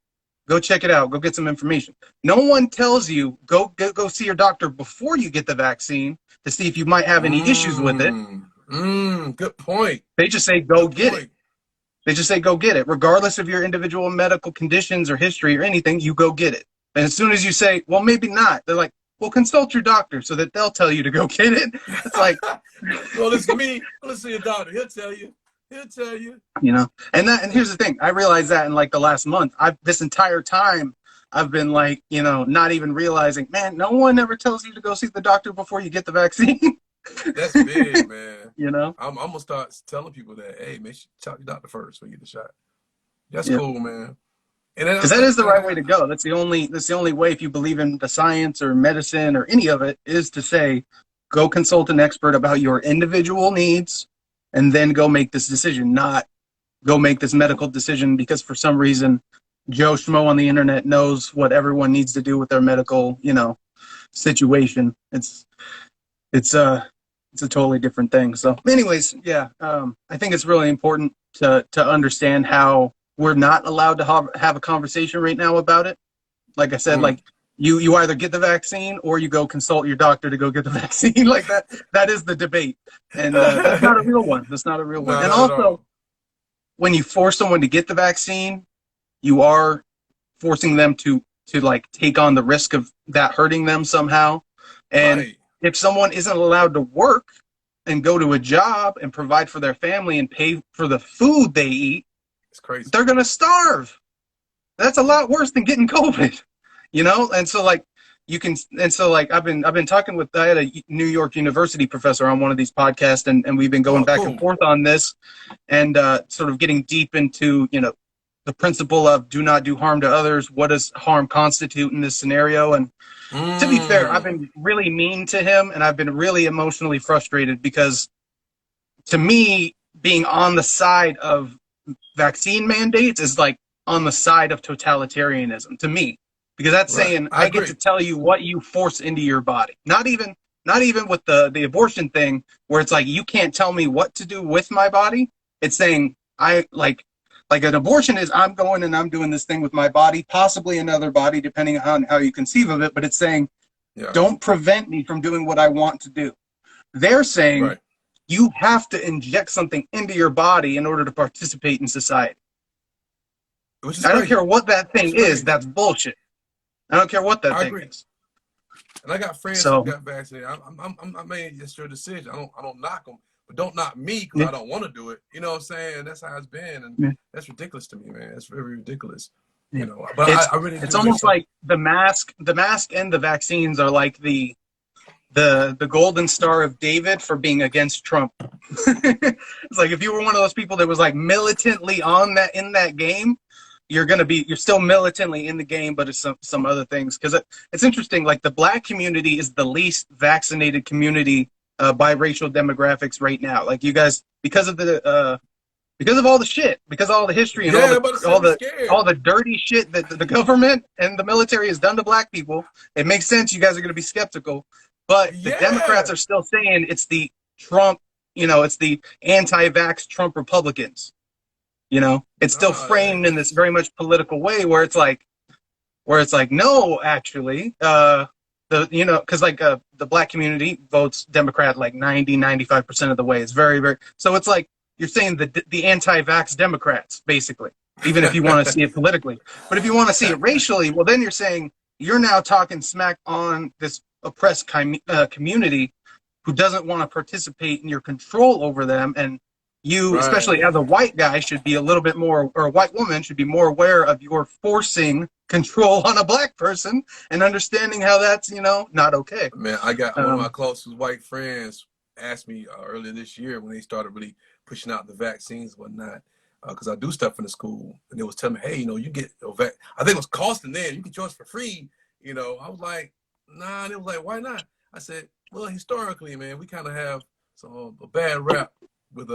Go check it out. Go get some information. No one tells you, go see your doctor before you get the vaccine to see if you might have any issues with it. Good point. They just say, go Good get it. point. They just say, go get it. Regardless of your individual medical conditions or history or anything, you go get it. And as soon as you say, well, maybe not, they're like, well, consult your doctor so that they'll tell you to go get it. It's like, Well, listen to me. Listen to your doctor. He'll tell you. He'll tell you. and here's the thing. I realized that in like the last month. This entire time I've been like, not even realizing, man, no one ever tells you to go see the doctor before you get the vaccine. That's big, man. You know? I'm gonna start telling people that, hey, man, you should talk to your doctor first when you get the shot. That's Yeah. cool, man. And then Because that is the right way to go. That's the only way, if you believe in the science or medicine or any of it, is to say, go consult an expert about your individual needs, and then go make this decision. Not go make this medical decision because for some reason Joe Schmo on the internet knows what everyone needs to do with their medical, situation. It's a totally different thing. So, anyways, yeah, I think it's really important to understand how we're not allowed to have a conversation right now about it. Like I said, like you either get the vaccine or you go consult your doctor to go get the vaccine. Like that is the debate, and that's not a real one. That's not a real one. And also, when you force someone to get the vaccine, you are forcing them to like take on the risk of that hurting them somehow. And if someone isn't allowed to work and go to a job and provide for their family and pay for the food they eat, it's crazy. They're gonna starve. That's a lot worse than getting COVID, And so like I've been talking with, I had a New York University professor on one of these podcasts, and we've been going back and forth on this, and sort of getting deep into the principle of do not do harm to others. What does harm constitute in this scenario? And to be fair, I've been really mean to him, and I've been really emotionally frustrated because, to me, being on the side of vaccine mandates is like on the side of totalitarianism to me, because that's saying I get to tell you what you force into your body. Not even with the abortion thing, where it's like you can't tell me what to do with my body. It's saying I like an abortion is I'm going and I'm doing this thing with my body, possibly another body, depending on how you conceive of it. But it's saying, don't prevent me from doing what I want to do. They're saying you have to inject something into your body in order to participate in society. I don't care what that thing is. That's bullshit. I don't care what that thing is. And I got friends who got vaccinated. I mean, it's your decision. I don't knock them. But don't knock me because I don't want to do it. You know what I'm saying? That's how it's been, and that's ridiculous to me, man. It's very ridiculous. But I really it's almost like the mask and the vaccines are like the golden star of David for being against Trump. It's like if you were one of those people that was like militantly in that game, you're still militantly in the game, but it's some other things. Because it's interesting, like the black community is the least vaccinated community by racial demographics right now. Like you guys, because of all the shit, because of all the history and all the dirty shit that the government and the military has done to black people, it makes sense you guys are going to be skeptical. But the Democrats are still saying it's the Trump, it's the anti-vax Trump Republicans. It's still framed in this very much political way where it's like, no, actually, because like the black community votes Democrat like 95% of the way. It's very, very, so it's like you're saying the anti-vax Democrats, basically, even if you want to see it politically. But if you want to see it racially, well, then you're saying you're now talking smack on this oppressed community who doesn't want to participate in your control over them. And you, especially as a white guy, should be a little bit more, or a white woman should be more aware of your forcing control on a black person and understanding how that's, not okay. Man, I got one of my closest white friends asked me earlier this year when they started really pushing out the vaccines and whatnot, because I do stuff in the school, and they was telling me, hey, you get a I think it was costing then, you get yours for free. I was like, nah, and it was like, why not? I said, well, historically, man, we kind of have a bad rap with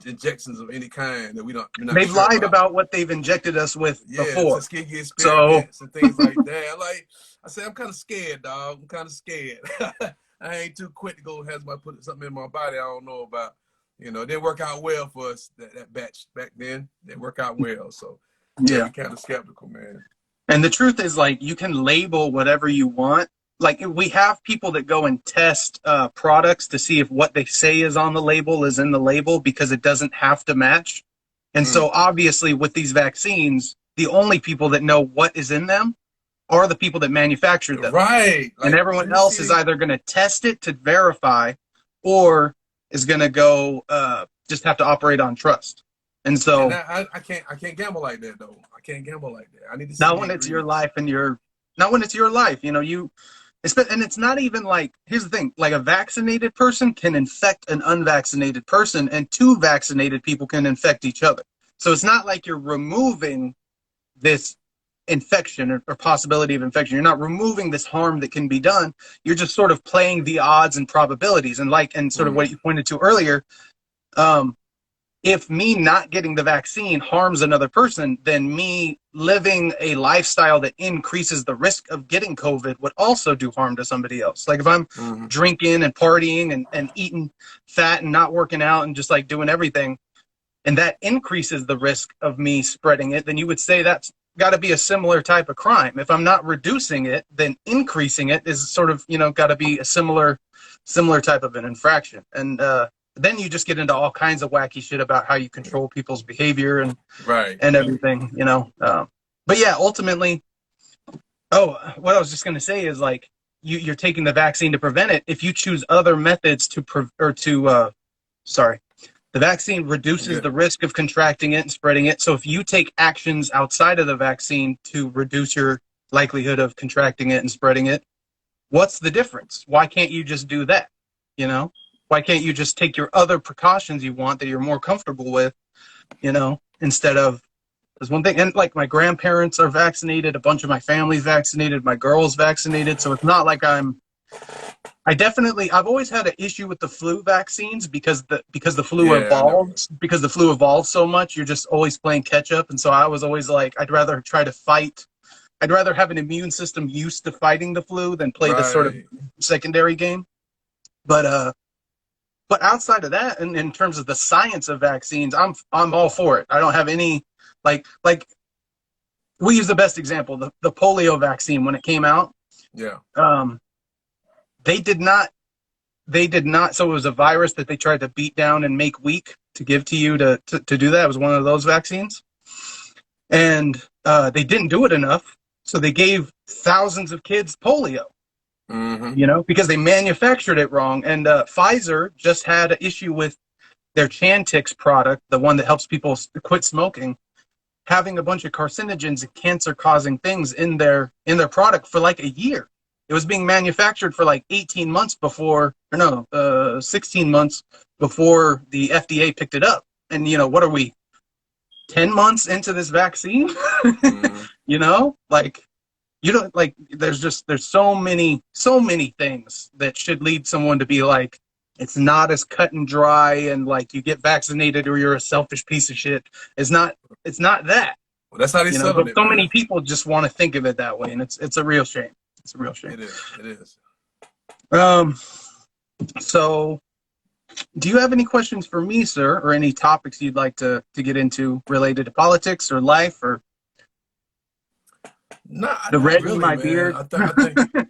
injections of any kind that we're not they've sure lied about what they've injected us with before. Tuskegee experiments and things like that. I said, I'm kind of scared, dog. I'm kind of scared. I ain't too quick to go have somebody put something in my body I don't know about. It didn't work out well for us, that batch back then. It didn't work out well. So, we're kind of skeptical, man. And the truth is, like, you can label whatever you want. Like, we have people that go and test products to see if what they say is on the label is in the label because it doesn't have to match. And so, obviously, with these vaccines, the only people that know what is in them are the people that manufactured them. Right. And everyone else is either going to test it to verify or is going to go just have to operate on trust. And so I can't gamble like that, though. I can't gamble like that. I need to see not when it's your life and not when it's your life. And it's not even like, here's the thing, like a vaccinated person can infect an unvaccinated person, and two vaccinated people can infect each other. So it's not like you're removing this infection or possibility of infection. You're not removing this harm that can be done. You're just sort of playing the odds and probabilities. And sort of what you pointed to earlier, if me not getting the vaccine harms another person, then me living a lifestyle that increases the risk of getting COVID would also do harm to somebody else. Like if I'm drinking and partying and eating fat and not working out and just like doing everything, and that increases the risk of me spreading it, then you would say that's got to be a similar type of crime. If I'm not reducing it, then increasing it is sort of, got to be a similar type of an infraction. And then you just get into all kinds of wacky shit about how you control people's behavior and everything, But yeah, ultimately, what I was just going to say is like you're taking the vaccine to prevent it. If you choose other methods the vaccine reduces the risk of contracting it and spreading it. So if you take actions outside of the vaccine to reduce your likelihood of contracting it and spreading it, what's the difference? Why can't you just do that? Why can't you just take your other precautions you want that you're more comfortable with, instead of, there's one thing, and like my grandparents are vaccinated, a bunch of my family's vaccinated, my girl's vaccinated. So it's not like I've always had an issue with the flu vaccines because the flu evolved so much. You're just always playing catch up. And so I was always like, I'd rather have an immune system used to fighting the flu than play this sort of secondary game. But outside of that, and in terms of the science of vaccines, I'm all for it. I don't have any like we use the best example, the polio vaccine when it came out. Yeah. They did not. So it was a virus that they tried to beat down and make weak to give to you to do that. It was one of those vaccines, and they didn't do it enough. So they gave thousands of kids polio. Because they manufactured it wrong. And Pfizer just had an issue with their Chantix product, the one that helps people quit smoking, having a bunch of carcinogens and cancer-causing things in their product for like a year. It was being manufactured for like 16 months before the FDA picked it up. And, what are we, 10 months into this vaccine? There's so many things that should lead someone to be like, it's not as cut and dry and like you get vaccinated or you're a selfish piece of shit. It's not that. Well, that's how they sell it. So many people just want to think of it that way, and it's a real shame. It's a real shame. It is. So do you have any questions for me, sir, or any topics you'd like to get into related to politics or life or the red in my beard? I think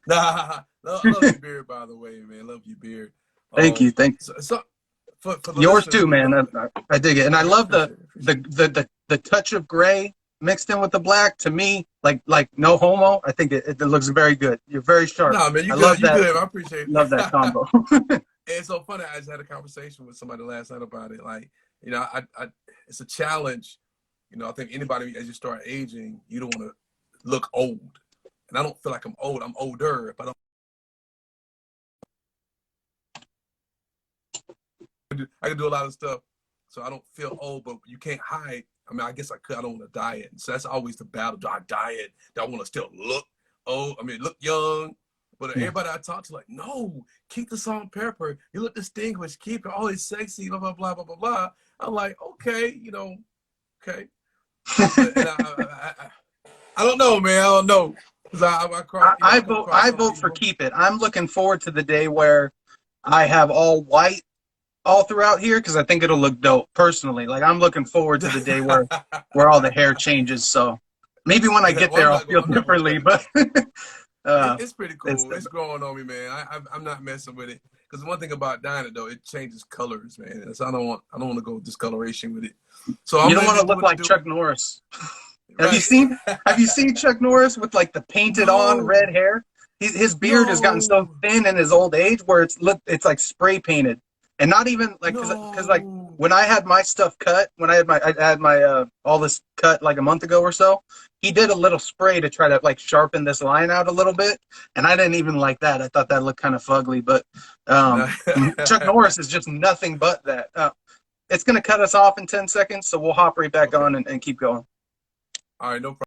I love your beard, by the way, man. Love your beard. Thank you. For yours too, man. I dig it, and I love the touch of gray mixed in with the black. To me, like no homo. I think it looks very good. You're very sharp. No, man, you good. I appreciate it. Love that combo. It's so funny. I just had a conversation with somebody last night about it. Like, it's a challenge. I think anybody, as you start aging, you don't want to look old, and I don't feel like I'm old. I'm older, but I can do a lot of stuff, so I don't feel old. But you can't hide. I mean, I guess I could. I don't want to diet, so that's always the battle. Do I diet? Do I want to still look old? I mean, look young. But everybody I talk to, like, no, keep the salt and pepper. You look distinguished. Keep it always sexy. Blah blah blah blah blah blah. I'm like, okay, okay. And I don't know, man. I don't know. I vote for keep it. I'm looking forward to the day where I have all white all throughout here because I think it'll look dope. Personally, like I'm looking forward to the day where all the hair changes. So maybe when I get there, I'll feel differently. But it's pretty cool. It's growing on me, man. I'm not messing with it because one thing about dyeing it though, it changes colors, man. So I don't want to go discoloration with it. So you don't want to look like Chuck Norris. Have you seen Chuck Norris with like the painted on red hair? His beard has gotten so thin in his old age where it's like spray painted, and not even like because like when I had my stuff cut, when I had my all this cut like a month ago or so, he did a little spray to try to like sharpen this line out a little bit, and I didn't even like that. I thought that looked kind of fugly, but Chuck Norris is just nothing but that. It's going to cut us off in 10 seconds, so we'll hop right back Okay. on and keep going. All right, no problem.